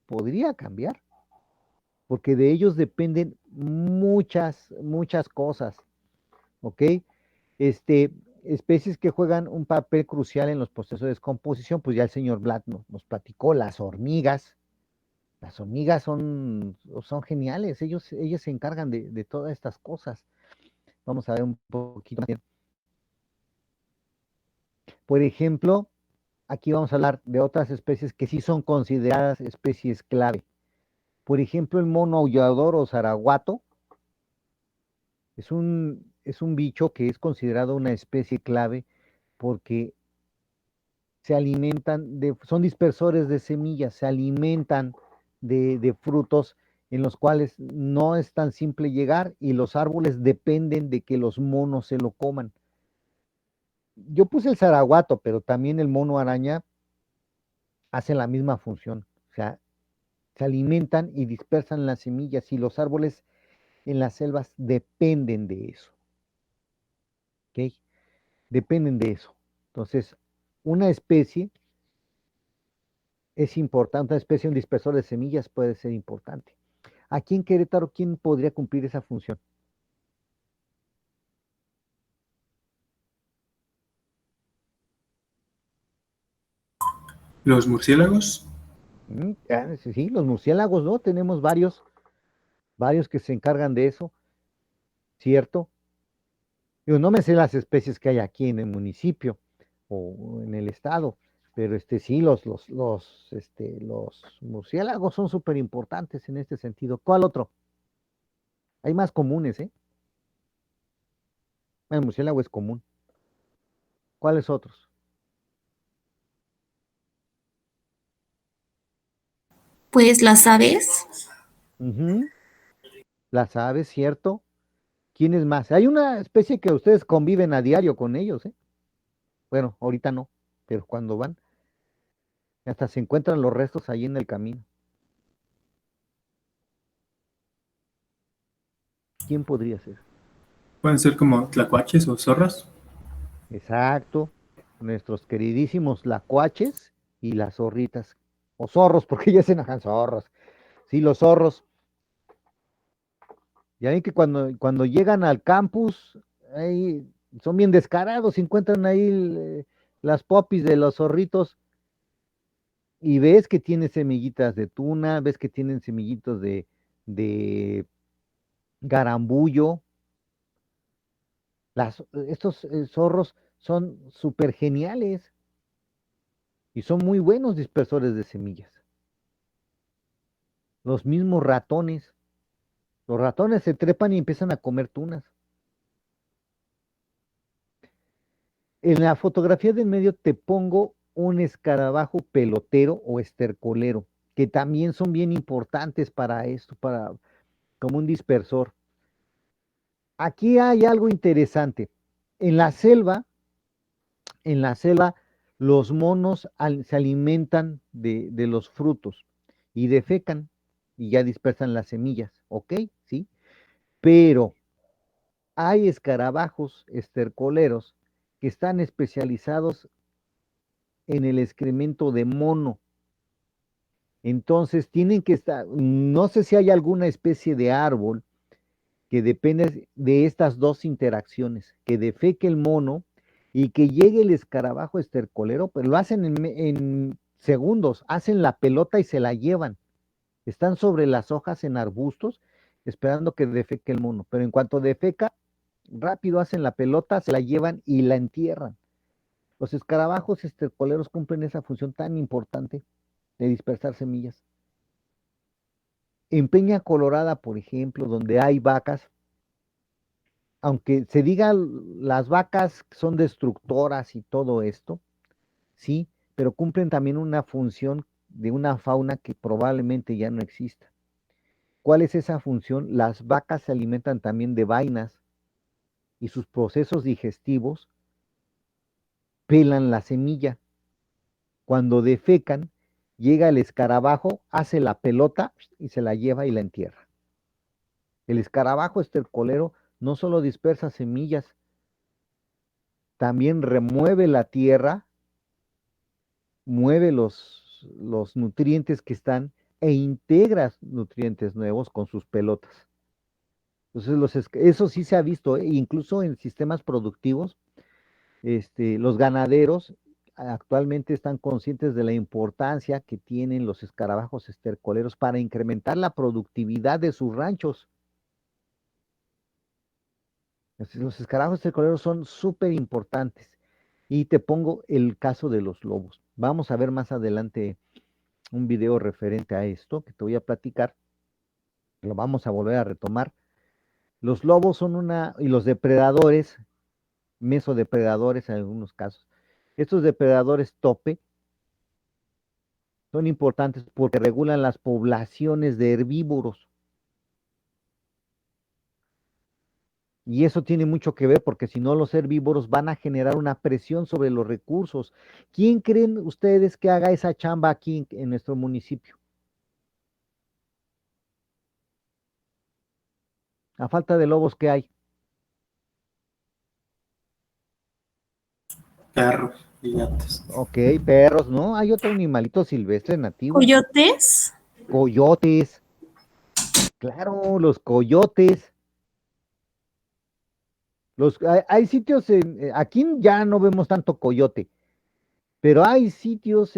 podría cambiar, porque de ellos dependen muchas cosas, ¿ok? Este, especies que juegan un papel crucial en los procesos de descomposición, pues ya el señor Blatt nos platicó, las hormigas son geniales, ellos se encargan de todas estas cosas. Vamos a ver un poquito más. Por ejemplo, aquí vamos a hablar de otras especies que sí son consideradas especies clave. Por ejemplo, el mono aullador o zaraguato es un bicho que es considerado una especie clave porque se alimentan son dispersores de semillas, se alimentan de frutos en los cuales no es tan simple llegar y los árboles dependen de que los monos se lo coman. Yo puse el zaraguato, pero también el mono araña hace la misma función. O sea, se alimentan y dispersan las semillas y los árboles en las selvas dependen de eso. ¿Ok? Dependen de eso. Entonces, una especie es importante, una especie, un dispersor de semillas puede ser importante. Aquí en Querétaro, ¿quién podría cumplir esa función? Los murciélagos, Sí, los murciélagos, ¿no? Tenemos varios que se encargan de eso, ¿cierto? Yo no me sé las especies que hay aquí en el municipio o en el estado, pero sí, los murciélagos son súper importantes en este sentido. ¿Cuál otro? Hay más comunes, ¿eh? El murciélago es común. ¿Cuáles otros? Pues las aves. Ujú, las aves, ¿cierto? ¿Quiénes más? Hay una especie que ustedes conviven a diario con ellos, ¿eh? Bueno, ahorita no, pero cuando van, hasta se encuentran los restos ahí en el camino. ¿Quién podría ser? pueden ser como tlacuaches o zorras. Exacto, nuestros queridísimos lacuaches y las zorritas, o zorros, porque ya se enojan zorros. Sí, los zorros. Ya ven que cuando llegan al campus, ahí son bien descarados, encuentran ahí las popis de los zorritos y ves que tiene semillitas de tuna, ves que tienen semillitos de garambullo. Estos zorros son súper geniales. y son muy buenos dispersores de semillas. Los mismos ratones. Los ratones se trepan y empiezan a comer tunas. En la fotografía del medio te pongo un escarabajo pelotero o estercolero, que también son bien importantes para esto, como un dispersor. Aquí hay algo interesante. En la selva, en la selva, los monos se alimentan de los frutos y defecan y ya dispersan las semillas, ¿ok? Sí, pero hay escarabajos estercoleros que están especializados en el excremento de mono. Entonces tienen que estar, no sé si hay alguna especie de árbol que depende de estas dos interacciones, que defeque el mono y que llegue el escarabajo estercolero, pero lo hacen en segundos, hacen la pelota y se la llevan. Están sobre las hojas en arbustos esperando que defeque el mono, pero en cuanto defeca, rápido hacen la pelota, se la llevan y la entierran. Los escarabajos estercoleros cumplen esa función tan importante de dispersar semillas. En Peña Colorada, por ejemplo, donde hay vacas, aunque se diga las vacas son destructoras y todo esto, sí, pero cumplen también una función de una fauna que probablemente ya no exista. ¿Cuál es esa función? Las vacas se alimentan también de vainas y sus procesos digestivos pelan la semilla. Cuando defecan, llega el escarabajo, hace la pelota y se la lleva y la entierra. El escarabajo estercolero no solo dispersa semillas, también remueve la tierra, mueve los nutrientes que están e integra nutrientes nuevos con sus pelotas. Entonces, eso sí se ha visto, incluso en sistemas productivos, los ganaderos actualmente están conscientes de la importancia que tienen los escarabajos estercoleros para incrementar la productividad de sus ranchos. Los escarabajos estercoleros son súper importantes. Y te pongo el caso de los lobos. Vamos a ver más adelante un video referente a esto que te voy a platicar. Lo vamos a volver a retomar. Los lobos son y los depredadores, mesodepredadores en algunos casos. Estos depredadores tope son importantes porque regulan las poblaciones de herbívoros. Y eso tiene mucho que ver porque si no los herbívoros van a generar una presión sobre los recursos. ¿Quién creen ustedes que haga esa chamba aquí en nuestro municipio? A falta de lobos, ¿qué hay? Perros y gatos. Ok, perros, ¿no? Hay otro animalito silvestre nativo. ¿Coyotes? Coyotes, claro, los coyotes. Hay sitios aquí ya no vemos tanto coyote, pero hay sitios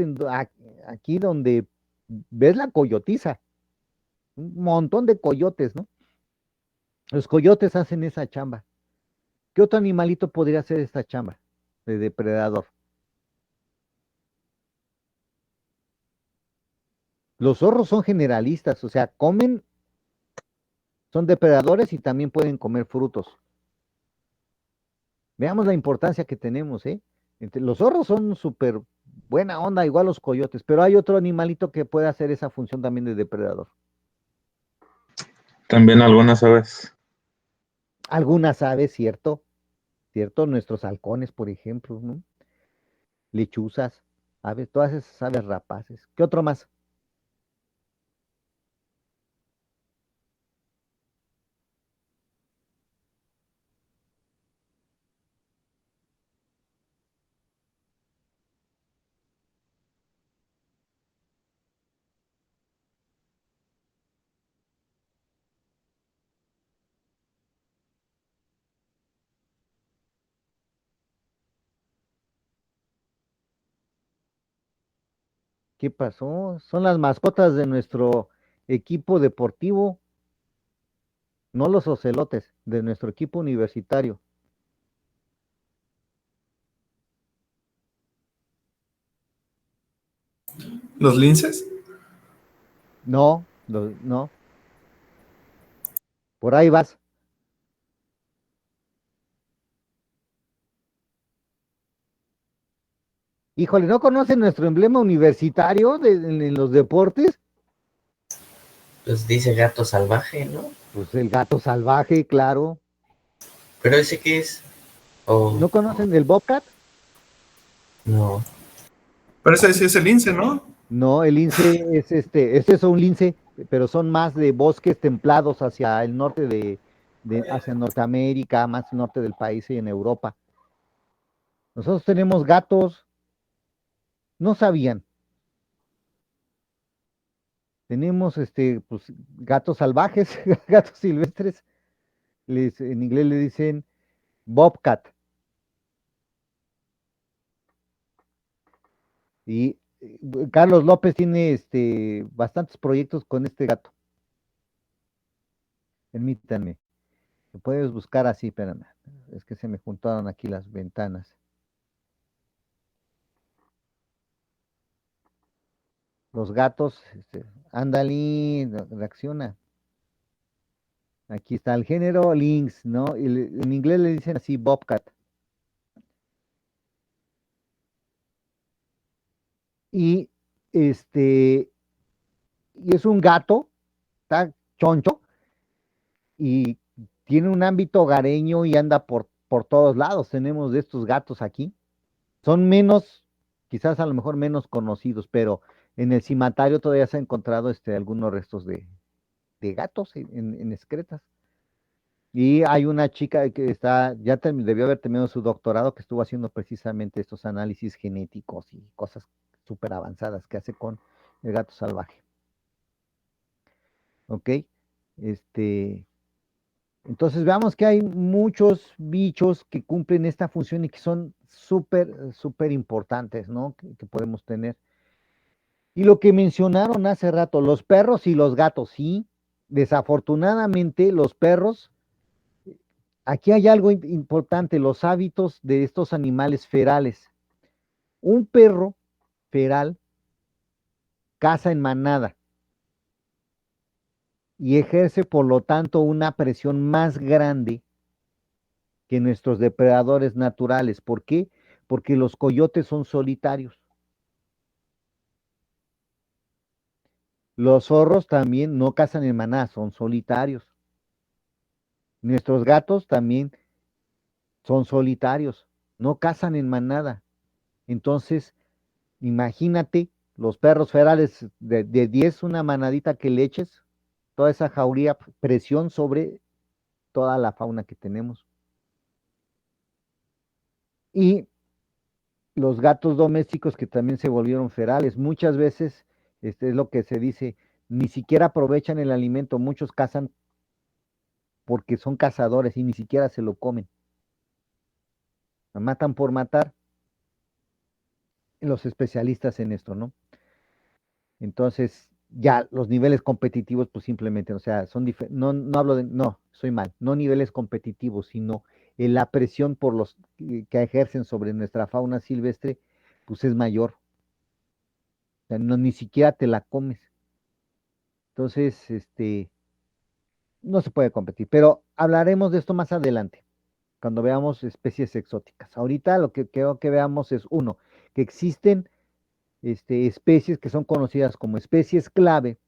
aquí donde ves la coyotiza, un montón de coyotes, ¿no? Los coyotes hacen esa chamba. ¿Qué otro animalito podría hacer esta chamba de depredador? Los zorros son generalistas, o sea, son depredadores y también pueden comer frutos. Veamos la importancia que tenemos, ¿eh? Los zorros son súper buena onda, igual los coyotes, pero hay otro animalito que puede hacer esa función también de depredador. También algunas aves. Algunas aves, cierto, cierto, nuestros halcones, por ejemplo, ¿no? Lechuzas, aves, todas esas aves rapaces. ¿Qué otro más? ¿Qué pasó? Son las mascotas de nuestro equipo deportivo, no los ocelotes, de nuestro equipo universitario. ¿Los linces? No, no, por ahí vas. Híjole, ¿no conocen nuestro emblema universitario en los deportes? Pues dice gato salvaje, ¿no? Pues el gato salvaje, claro. Pero ese qué es, o ¿No conocen el Bobcat? no. Pero ese sí es el lince, ¿no? No, el lince es este es un lince, pero son más de bosques templados hacia el norte hacia Norteamérica, más norte del país y en Europa. Nosotros tenemos gatos, no sabían, tenemos pues, gatos salvajes, gatos silvestres, en inglés le dicen Bobcat. Y Carlos López tiene bastantes proyectos con este gato. Permítanme, lo puedes buscar así, espérame. Es que se me juntaron aquí las ventanas. Los gatos, ándale, reacciona. Aquí está el género Lynx, ¿no? En inglés le dicen así Bobcat. Y y es un gato, está choncho, y tiene un ámbito hogareño y anda por todos lados. Tenemos de estos gatos aquí. Son menos, quizás a lo mejor menos conocidos, pero en el cimatario todavía se han encontrado algunos restos de gatos en excretas. Y hay una chica que debió haber terminado su doctorado, que estuvo haciendo precisamente estos análisis genéticos y cosas súper avanzadas que hace con el gato salvaje. ¿Ok? Este, entonces veamos que hay muchos bichos que cumplen esta función y que son súper importantes, ¿no? Que podemos tener. Y lo que mencionaron hace rato, los perros y los gatos, sí. Desafortunadamente, los perros, aquí hay algo importante, los hábitos de estos animales ferales. Un perro feral caza en manada y ejerce, por lo tanto, una presión más grande que nuestros depredadores naturales. ¿Por qué? Porque los coyotes son solitarios. Los zorros también no cazan en manada, son solitarios. Nuestros gatos también son solitarios, no cazan en manada. Entonces, imagínate los perros ferales de 10, una manadita que le eches, toda esa jauría, presión sobre toda la fauna que tenemos. Y los gatos domésticos que también se volvieron ferales, muchas veces, es lo que se dice, ni siquiera aprovechan el alimento, muchos cazan porque son cazadores y ni siquiera se lo comen, la matan por matar, los especialistas en esto, ¿no? Entonces, ya los niveles competitivos, pues simplemente, o sea, no hablo no, soy mal, no niveles competitivos, sino la presión por los que ejercen sobre nuestra fauna silvestre, pues es mayor. O sea, no, ni siquiera te la comes. Entonces, no se puede competir, pero hablaremos de esto más adelante, cuando veamos especies exóticas. Ahorita lo que quiero que veamos es, uno, que existen especies que son conocidas como especies clave,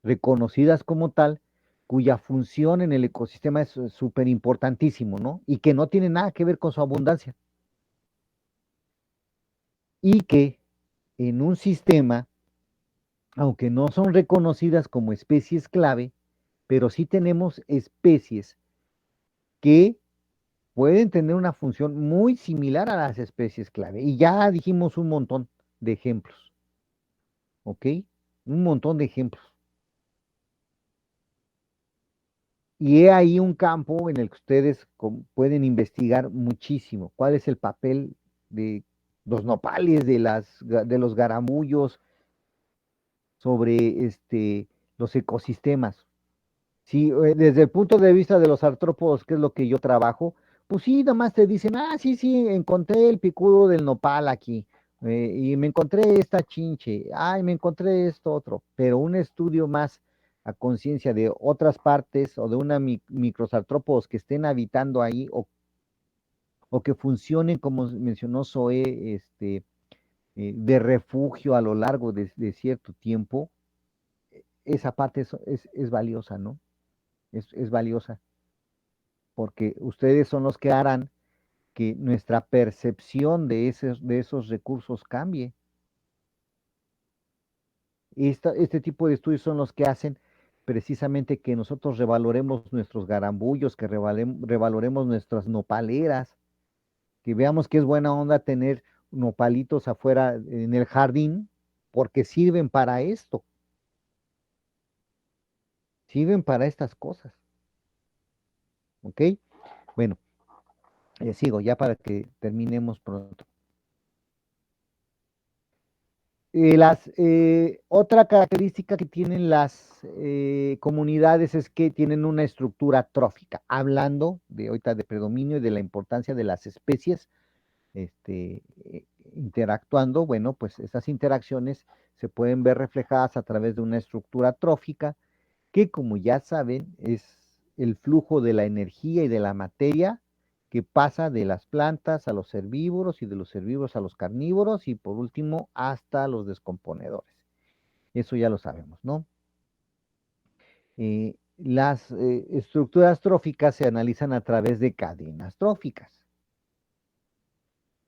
reconocidas como tal, cuya función en el ecosistema es súper importantísimo, ¿no? Y que no tiene nada que ver con su abundancia. Y que en un sistema, aunque no son reconocidas como especies clave, pero sí tenemos especies que pueden tener una función muy similar a las especies clave. Y ya dijimos un montón de ejemplos, ¿ok? Un montón de ejemplos. Y he ahí un campo en el que ustedes pueden investigar muchísimo. ¿Cuál es el papel de los nopales, de los garamullos sobre los ecosistemas? Sí, desde el punto de vista de los artrópodos, que es lo que yo trabajo, pues sí, nada más te dicen, sí, encontré el picudo del nopal aquí, y me encontré esta chinche, ay, me encontré esto otro, pero un estudio más a conciencia de otras partes o de una microsartrópodos que estén habitando ahí o que funcionen, como mencionó Zoe, de refugio a lo largo de cierto tiempo, esa parte es valiosa, ¿no? Es valiosa, porque ustedes son los que harán que nuestra percepción de esos recursos cambie. Este tipo de estudios son los que hacen precisamente que nosotros revaloremos nuestros garambullos, que revaloremos nuestras nopaleras, que veamos que es buena onda tener nopalitos afuera en el jardín, porque sirven para estas cosas, ¿ok? Bueno, sigo ya para que terminemos pronto. Otra característica que tienen las comunidades es que tienen una estructura trófica, hablando de ahorita de predominio y de la importancia de las especies interactuando. Bueno, pues esas interacciones se pueden ver reflejadas a través de una estructura trófica que, como ya saben, es el flujo de la energía y de la materia que pasa de las plantas a los herbívoros y de los herbívoros a los carnívoros y por último hasta los descomponedores. Eso ya lo sabemos, ¿no? Las estructuras tróficas se analizan a través de cadenas tróficas,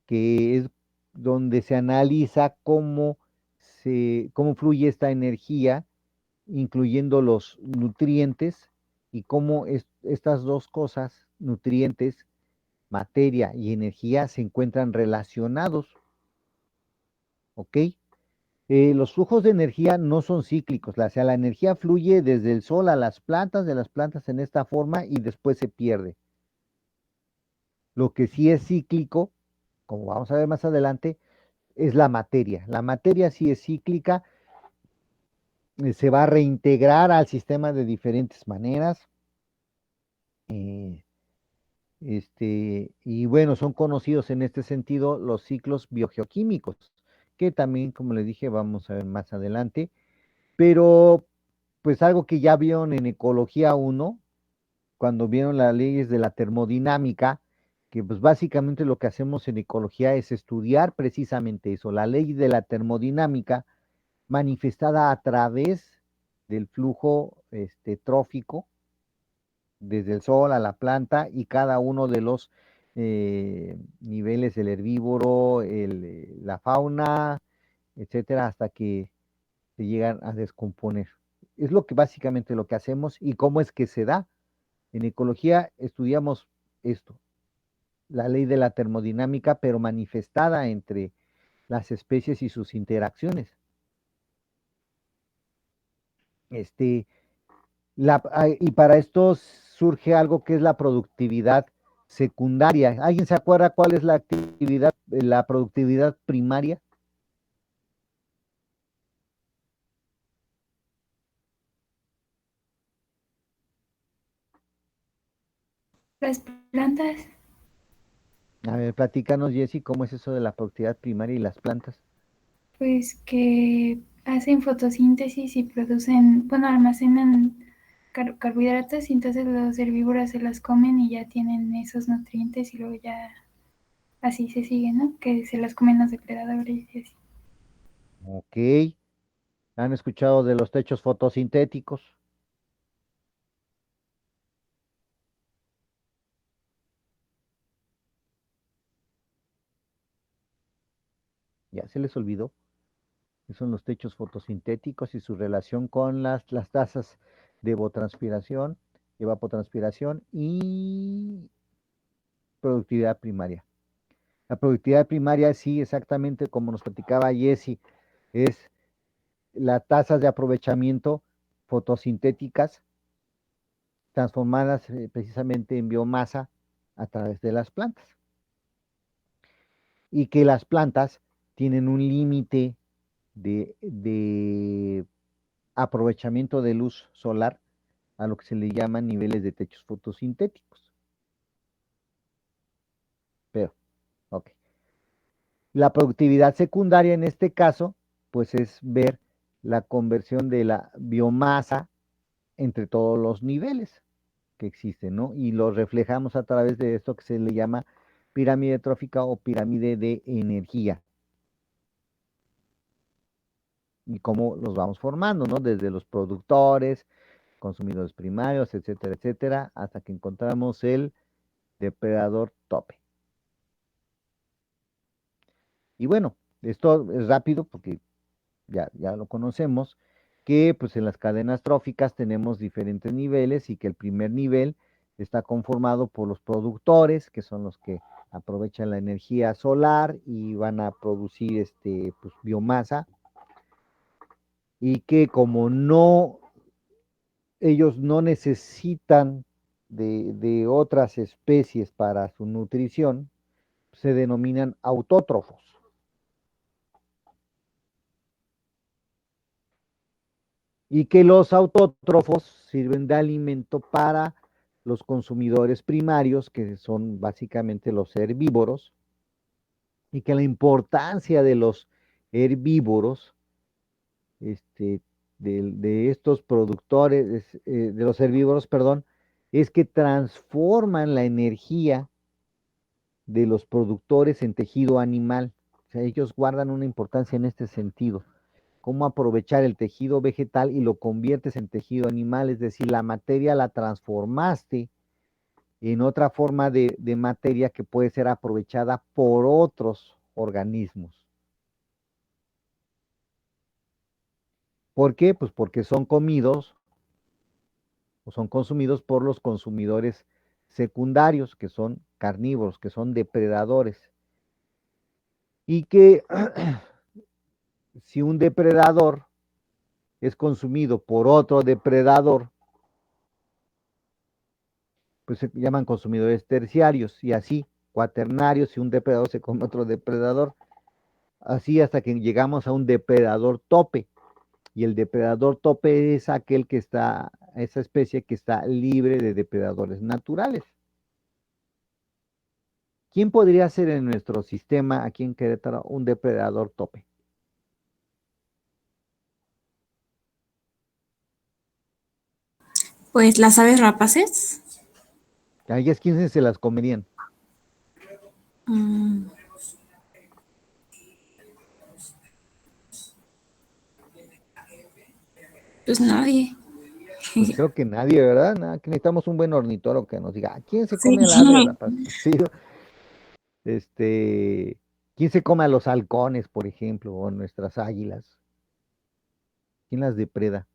que es donde se analiza cómo fluye esta energía, incluyendo los nutrientes y cómo estas dos cosas, nutrientes, materia y energía, se encuentran relacionados, ¿ok? Los flujos de energía no son cíclicos, o sea, la energía fluye desde el sol a las plantas, de las plantas en esta forma y después se pierde. Lo que sí es cíclico, como vamos a ver más adelante, es la materia. La materia sí es cíclica, se va a reintegrar al sistema de diferentes maneras. eh, y bueno, son conocidos en este sentido los ciclos biogeoquímicos, que también, como les dije, vamos a ver más adelante. Pero, pues algo que ya vieron en Ecología 1, cuando vieron las leyes de la termodinámica, que pues básicamente lo que hacemos en ecología es estudiar precisamente eso, la ley de la termodinámica manifestada a través del flujo trófico, desde el sol a la planta y cada uno de los niveles, el herbívoro, la fauna, etcétera, hasta que se llegan a descomponer. Es lo que básicamente lo que hacemos y cómo es que se da. En ecología estudiamos esto, la ley de la termodinámica, pero manifestada entre las especies y sus interacciones. Este, y para esto surge algo que es la productividad secundaria. ¿Alguien se acuerda cuál es la productividad primaria? Las plantas, A ver, platícanos, Jessy, ¿cómo es eso de la productividad primaria y las plantas? pues que hacen fotosíntesis y producen, bueno, almacenan carbohidratos y entonces los herbívoros se los comen y ya tienen esos nutrientes y luego ya así se sigue, ¿no? Que se los comen los depredadores y así. Ok. ¿Han escuchado de los techos fotosintéticos? Ya se les olvidó. Que son los techos fotosintéticos y su relación con las tasas de evapotranspiración y productividad primaria. La productividad primaria, sí, exactamente como nos platicaba Jesse, es las tasas de aprovechamiento fotosintéticas transformadas precisamente en biomasa a través de las plantas. Y que las plantas tienen un límite de aprovechamiento de luz solar a lo que se le llaman niveles de techos fotosintéticos. Pero, ok. La productividad secundaria en este caso, pues es ver la conversión de la biomasa entre todos los niveles que existen, ¿no? Y lo reflejamos a través de esto que se le llama pirámide trófica o pirámide de energía. Y cómo los vamos formando, ¿no? Desde los productores, consumidores primarios, etcétera, etcétera, hasta que encontramos el depredador tope. Y bueno, esto es rápido porque ya lo conocemos, que pues en las cadenas tróficas tenemos diferentes niveles y que el primer nivel está conformado por los productores, que son los que aprovechan la energía solar y van a producir pues, biomasa, y que como no, ellos no necesitan de otras especies para su nutrición, se denominan autótrofos. Y que los autótrofos sirven de alimento para los consumidores primarios, que son básicamente los herbívoros, y que la importancia de los herbívoros, de estos productores, de los herbívoros, perdón, es que transforman la energía de los productores en tejido animal. O sea, ellos guardan una importancia en este sentido. Cómo aprovechar el tejido vegetal y lo conviertes en tejido animal, es decir, la materia la transformaste en otra forma de materia que puede ser aprovechada por otros organismos. ¿Por qué? Pues porque son comidos o son consumidos por los consumidores secundarios, que son carnívoros, que son depredadores. Y que si un depredador es consumido por otro depredador, pues se llaman consumidores terciarios, y así cuaternarios, si un depredador se come otro depredador, así hasta que llegamos a un depredador tope, y el depredador tope es aquel que está, esa especie que está libre de depredadores naturales. ¿Quién podría ser en nuestro sistema, aquí en Querétaro, un depredador tope? Pues las aves rapaces. ¿A ellas quiénes se las comerían? mm, pues nadie. Pues creo que nadie, ¿verdad? Nada, que necesitamos un buen ornitólogo que nos diga, ¿a quién se Sí. come el ave rapaz? Sí, este, ¿quién se come a los halcones, por ejemplo, o nuestras águilas? ¿Quién las depreda?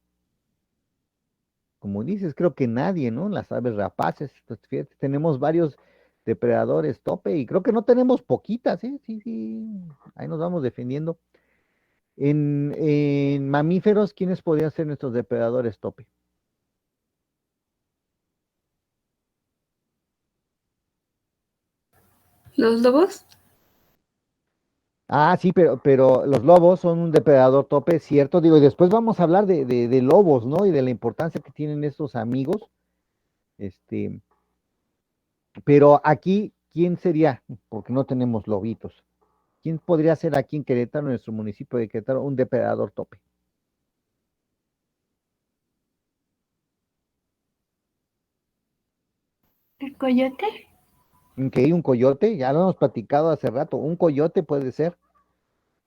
Como dices, creo que nadie, ¿no? Las aves rapaces, pues, fíjate, tenemos varios depredadores tope y creo que no tenemos poquitas, ¿eh? Sí, sí, ahí nos vamos defendiendo. En mamíferos, ¿quiénes podrían ser nuestros depredadores tope? ¿Los lobos? Ah, sí, pero los lobos son un depredador tope, cierto, digo, y después vamos a hablar de lobos, ¿no? Y de la importancia que tienen estos amigos, este, pero aquí, ¿quién sería? Porque no tenemos lobitos. ¿Quién podría ser aquí en Querétaro, en nuestro municipio de Querétaro, un depredador tope? ¿El coyote? Ok, un coyote, ya lo hemos platicado hace rato, un coyote puede ser.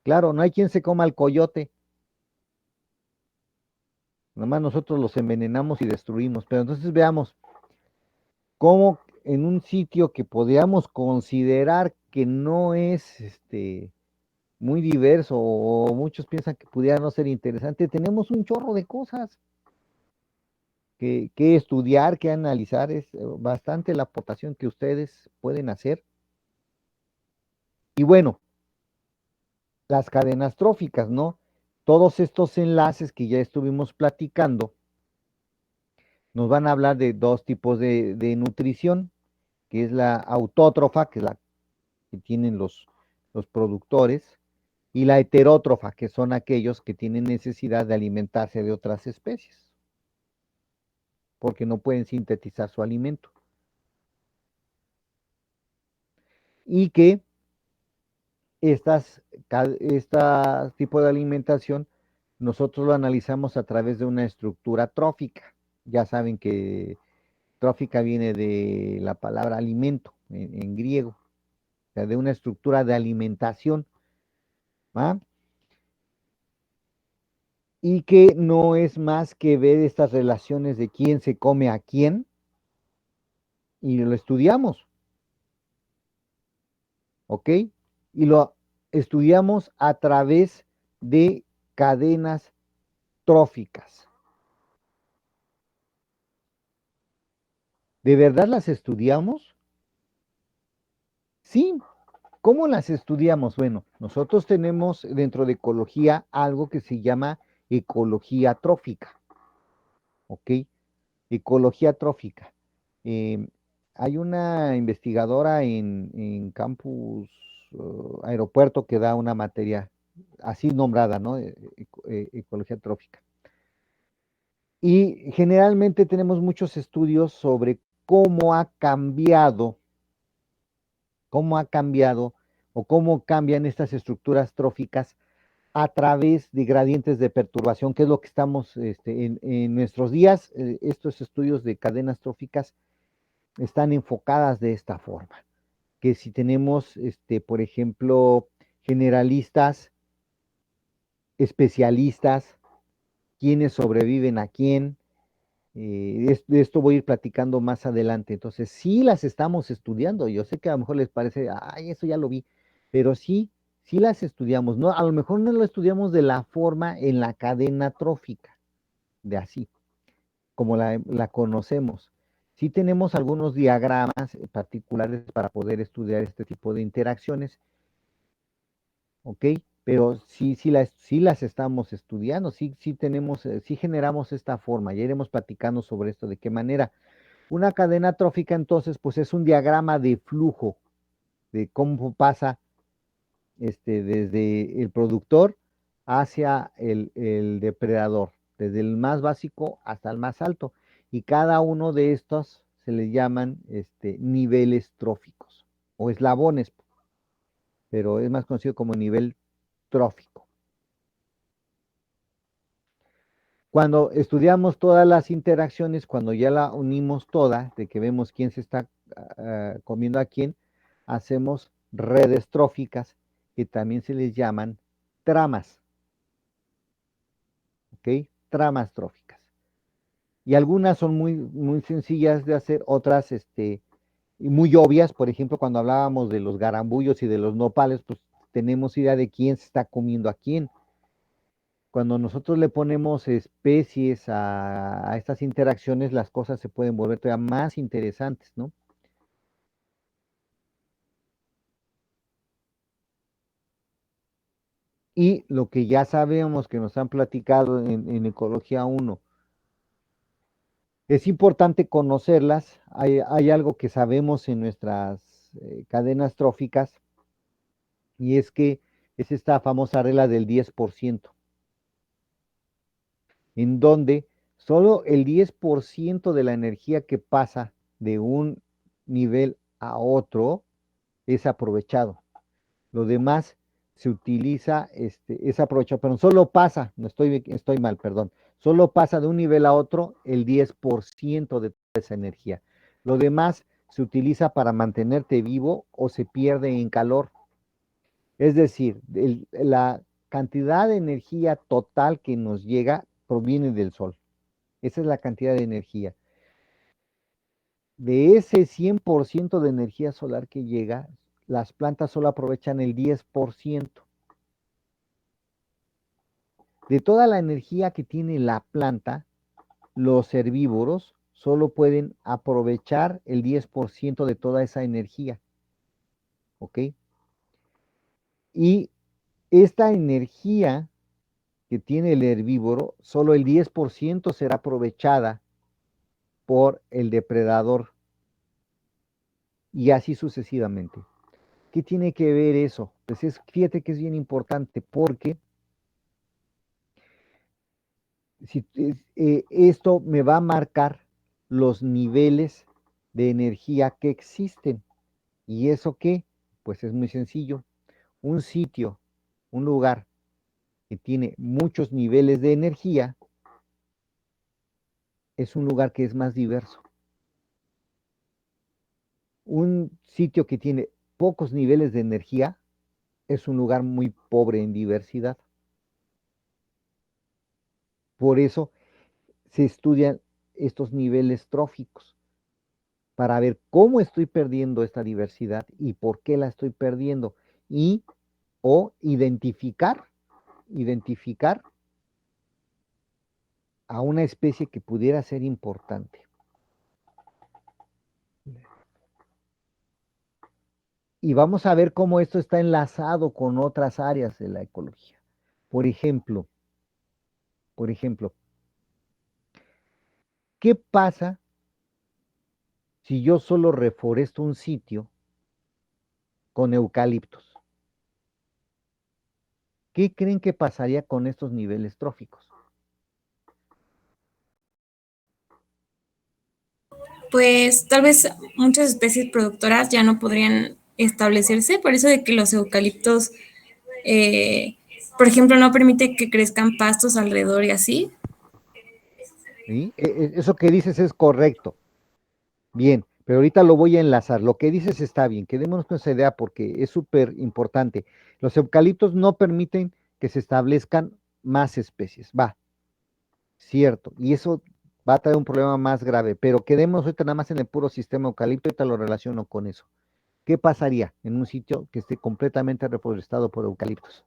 Claro, no hay quien se coma al coyote, nomás nosotros los envenenamos y destruimos, pero entonces veamos cómo en un sitio que podríamos considerar que no es muy diverso o muchos piensan que pudiera no ser interesante, tenemos un chorro de cosas que estudiar, que analizar, es bastante la aportación que ustedes pueden hacer. Y bueno, las cadenas tróficas, ¿no? Todos estos enlaces que ya estuvimos platicando nos van a hablar de dos tipos de nutrición, que es la autótrofa, que es la que tienen los productores, y la heterótrofa, que son aquellos que tienen necesidad de alimentarse de otras especies, porque no pueden sintetizar su alimento. Y que este tipo de alimentación nosotros lo analizamos a través de una estructura trófica. Ya saben que trófica viene de la palabra alimento en griego, o sea, de una estructura de alimentación, ¿va? Y que no es más que ver estas relaciones de quién se come a quién y lo estudiamos, ¿ok? Y lo estudiamos a través de cadenas tróficas. ¿De verdad las estudiamos? Sí. ¿Cómo las estudiamos? Bueno, nosotros tenemos dentro de ecología algo que se llama ecología trófica, ¿ok? Ecología trófica. Eh, Hay una investigadora en Campus Aeropuerto que da una materia así nombrada, ¿no? Ecología trófica. Y generalmente tenemos muchos estudios sobre cómo ha cambiado o cómo cambian estas estructuras tróficas a través de gradientes de perturbación, que es lo que estamos en nuestros días. Estos estudios de cadenas tróficas están enfocadas de esta forma, que si tenemos, por ejemplo, generalistas, especialistas, quiénes sobreviven a quién, de esto voy a ir platicando más adelante. Entonces, sí las estamos estudiando. Yo sé que a lo mejor les parece, ay, eso ya lo vi, pero sí, sí las estudiamos. No, a lo mejor no lo estudiamos de la forma en la cadena trófica, de así, como la conocemos. Sí tenemos algunos diagramas particulares para poder estudiar este tipo de interacciones, ¿ok? Pero sí las estamos estudiando, sí tenemos, sí generamos esta forma. Ya iremos platicando sobre esto, de qué manera. Una cadena trófica, entonces, pues es un diagrama de flujo, de cómo pasa desde el productor hacia el depredador, desde el más básico hasta el más alto. Y cada uno de estos se le llaman niveles tróficos o eslabones, pero es más conocido como nivel trófico. Cuando estudiamos todas las interacciones, cuando ya la unimos toda, de que vemos quién se está comiendo a quién, hacemos redes tróficas que también se les llaman tramas, ¿ok? Tramas tróficas. Y algunas son muy, muy sencillas de hacer, otras y muy obvias. Por ejemplo, cuando hablábamos de los garambullos y de los nopales, pues tenemos idea de quién se está comiendo a quién. Cuando nosotros le ponemos especies a estas interacciones, las cosas se pueden volver todavía más interesantes, ¿no? Y lo que ya sabemos que nos han platicado en Ecología 1, es importante conocerlas. Hay algo que sabemos en nuestras cadenas tróficas, y es que es esta famosa regla del 10%, en donde solo el 10% de la energía que pasa de un nivel a otro es aprovechado. Lo demás se utiliza, es aprovechado, pero solo pasa, no estoy mal, perdón, solo pasa de un nivel a otro el 10% de toda esa energía. Lo demás se utiliza para mantenerte vivo o se pierde en calor. Es decir, la cantidad de energía total que nos llega proviene del sol. Esa es la cantidad de energía. De ese 100% de energía solar que llega, las plantas solo aprovechan el 10%. De toda la energía que tiene la planta, los herbívoros solo pueden aprovechar el 10% de toda esa energía. ¿Ok? Y esta energía que tiene el herbívoro, solo el 10% será aprovechada por el depredador, y así sucesivamente. ¿Qué tiene que ver eso? Pues fíjate que es bien importante, porque esto me va a marcar los niveles de energía que existen. ¿Y eso qué? Pues es muy sencillo. un sitio, un lugar que tiene muchos niveles de energía, es un lugar que es más diverso. Un sitio que tiene pocos niveles de energía es un lugar muy pobre en diversidad. Por eso se estudian estos niveles tróficos, para ver cómo estoy perdiendo esta diversidad y por qué la estoy perdiendo, y o identificar a una especie que pudiera ser importante. Y vamos a ver cómo esto está enlazado con otras áreas de la ecología. Por ejemplo, ¿qué pasa si yo solo reforesto un sitio con eucaliptos? ¿Qué creen que pasaría con estos niveles tróficos? Pues tal vez muchas especies productoras ya no podrían establecerse, por eso de que los eucaliptos, eh, por ejemplo, no permite que crezcan pastos alrededor y así. ¿Sí? Eso que dices es correcto. Bien, pero ahorita lo voy a enlazar. Lo que dices está bien, quedémonos con esa idea porque es súper importante. Los eucaliptos no permiten que se establezcan más especies. Va, cierto. Y eso va a traer un problema más grave. Pero quedémonos ahorita nada más en el puro sistema eucalipto. Ahorita lo relaciono con eso. ¿Qué pasaría en un sitio que esté completamente reforestado por eucaliptos?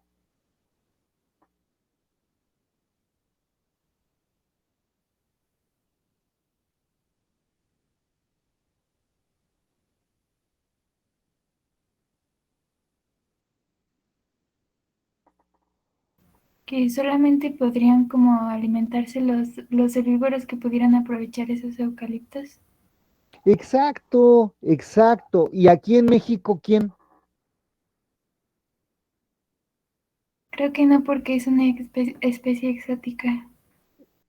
Que solamente podrían como alimentarse los herbívoros que pudieran aprovechar esos eucaliptos. Exacto, exacto. ¿Y aquí en México quién? Creo que no, porque es una especie exótica.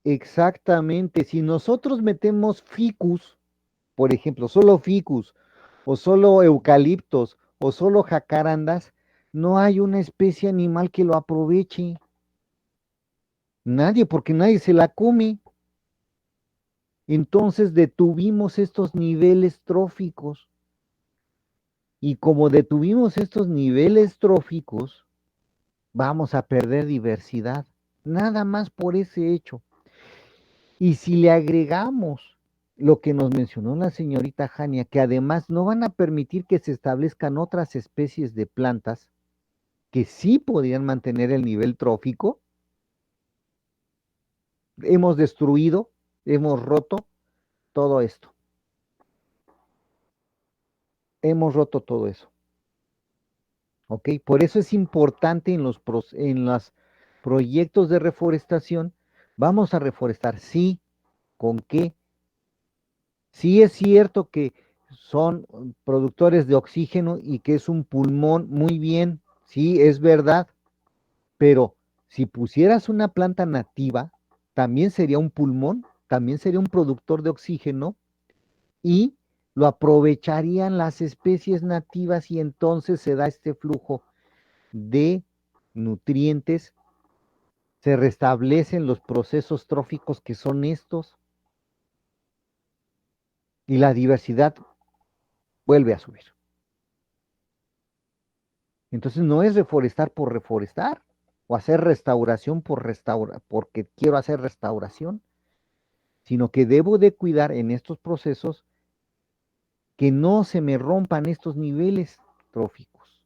Exactamente. Si nosotros metemos ficus, por ejemplo, solo ficus, o solo eucaliptos, o solo jacarandas, no hay una especie animal que lo aproveche. Nadie, porque nadie se la come. Entonces detuvimos estos niveles tróficos. Y como detuvimos estos niveles tróficos, vamos a perder diversidad. Nada más por ese hecho. Y si le agregamos lo que nos mencionó la señorita Jania, que además no van a permitir que se establezcan otras especies de plantas que sí podrían mantener el nivel trófico, hemos destruido, hemos roto todo esto. Hemos roto todo eso. ¿Ok? Por eso es importante en los proyectos de reforestación, vamos a reforestar, sí, ¿con qué? Sí es cierto que son productores de oxígeno y que es un pulmón, muy bien, sí, es verdad, pero si pusieras una planta nativa, también sería un pulmón, también sería un productor de oxígeno y lo aprovecharían las especies nativas y entonces se da este flujo de nutrientes, se restablecen los procesos tróficos que son estos y la diversidad vuelve a subir. Entonces no es reforestar por reforestar o hacer restauración porque quiero hacer restauración, sino que debo de cuidar en estos procesos que no se me rompan estos niveles tróficos.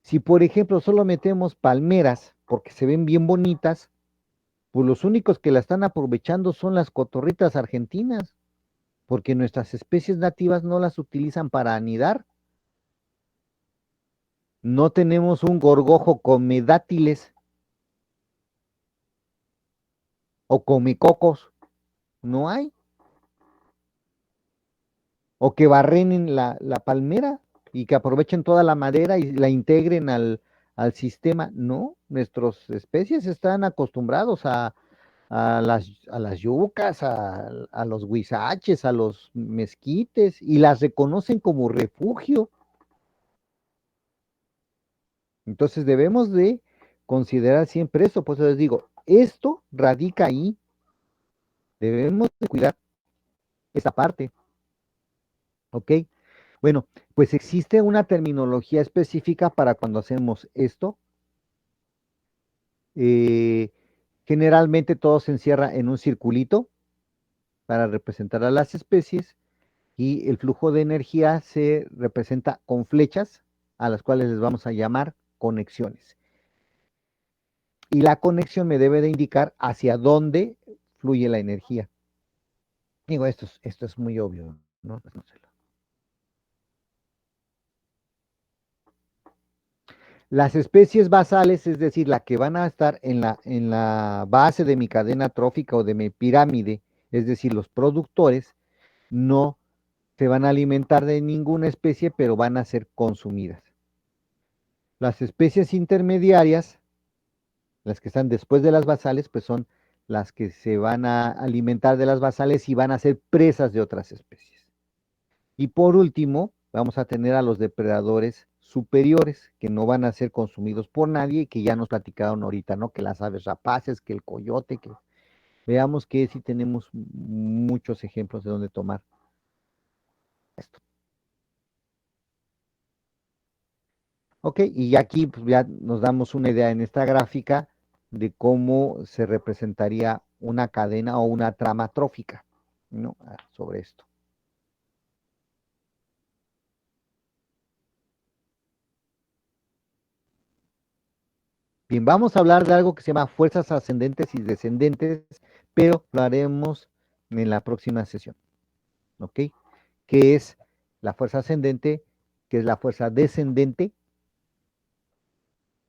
Si por ejemplo solo metemos palmeras porque se ven bien bonitas, pues los únicos que la están aprovechando son las cotorritas argentinas, porque nuestras especies nativas no las utilizan para anidar. No tenemos un gorgojo come dátiles o come cocos, no hay. O que barrenen la palmera y que aprovechen toda la madera y la integren al sistema. No, nuestras especies están acostumbrados a las yucas, a los huizaches, a los mezquites y las reconocen como refugio. Entonces debemos de considerar siempre esto, pues les digo, esto radica ahí, debemos de cuidar esta parte, ¿ok? Bueno, pues existe una terminología específica para cuando hacemos esto. Generalmente todo se encierra en un circulito para representar a las especies y el flujo de energía se representa con flechas a las cuales les vamos a llamar conexiones. Y la conexión me debe de indicar hacia dónde fluye la energía. Digo, esto es muy obvio, ¿no? Pues no sé. Las especies basales, es decir, la que van a estar en la base de mi cadena trófica o de mi pirámide, es decir, los productores, no se van a alimentar de ninguna especie, pero van a ser consumidas. Las especies intermediarias, las que están después de las basales, pues son las que se van a alimentar de las basales y van a ser presas de otras especies. Y por último, vamos a tener a los depredadores superiores, que no van a ser consumidos por nadie y que ya nos platicaron ahorita, ¿no? Que las aves rapaces, que el coyote, que veamos que sí tenemos muchos ejemplos de dónde tomar esto. Ok, y aquí pues, ya nos damos una idea en esta gráfica de cómo se representaría una cadena o una trama trófica, ¿no? Sobre esto. Bien, vamos a hablar de algo que se llama fuerzas ascendentes y descendentes, pero lo haremos en la próxima sesión, ¿ok? Que es la fuerza ascendente, que es la fuerza descendente,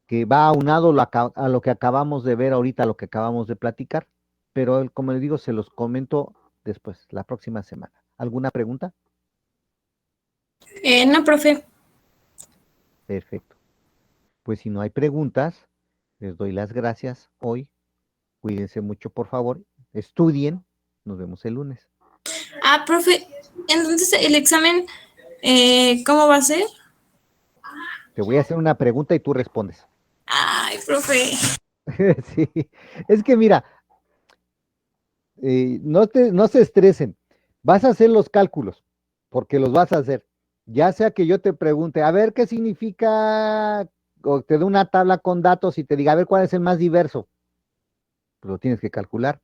que va aunado a lo que acabamos de ver ahorita, a lo que acabamos de platicar, pero como les digo, se los comento después, la próxima semana. ¿Alguna pregunta? No, profe. Perfecto. Pues si no hay preguntas, les doy las gracias hoy. Cuídense mucho, por favor. Estudien. Nos vemos el lunes. Ah, profe, entonces el examen, ¿cómo va a ser? Te voy a hacer una pregunta y tú respondes. Ay, profe. Sí, es que mira, no se estresen. Vas a hacer los cálculos, porque los vas a hacer. Ya sea que yo te pregunte, a ver qué significa, o te dé una tabla con datos y te diga, a ver cuál es el más diverso, pues lo tienes que calcular.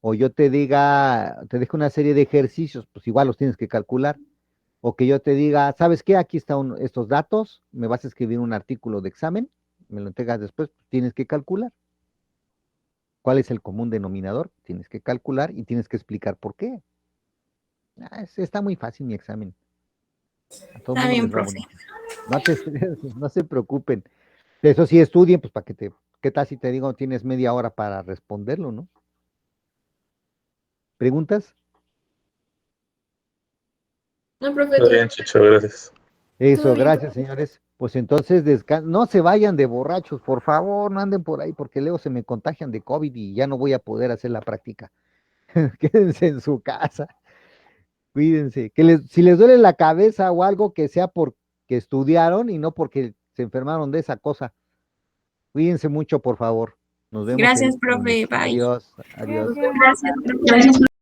O yo te diga, te dejo una serie de ejercicios, pues igual los tienes que calcular. O que yo te diga, ¿sabes qué? Aquí están estos datos, me vas a escribir un artículo de examen, me lo entregas después, pues tienes que calcular. ¿Cuál es el común denominador? Tienes que calcular y tienes que explicar por qué. Está muy fácil mi examen. A todo el Está mundo bien, les va profe. bonito. No te estresen, no se preocupen. Eso sí, estudien, pues para que ¿qué tal si te digo tienes media hora para responderlo, ¿no? ¿Preguntas? No, profe, Muy todo bien, Chicho, gracias. Eso, bien, gracias, profe. señores. Pues entonces no se vayan de borrachos, por favor, no anden por ahí, porque luego se me contagian de COVID y ya no voy a poder hacer la práctica. Quédense en su casa. Cuídense, si les duele la cabeza o algo que sea porque estudiaron y no porque se enfermaron de esa cosa. Cuídense mucho, por favor. Nos vemos el Gracias, lunes. profe. Bye. Adiós, adiós. Gracias. Gracias, profe. Gracias.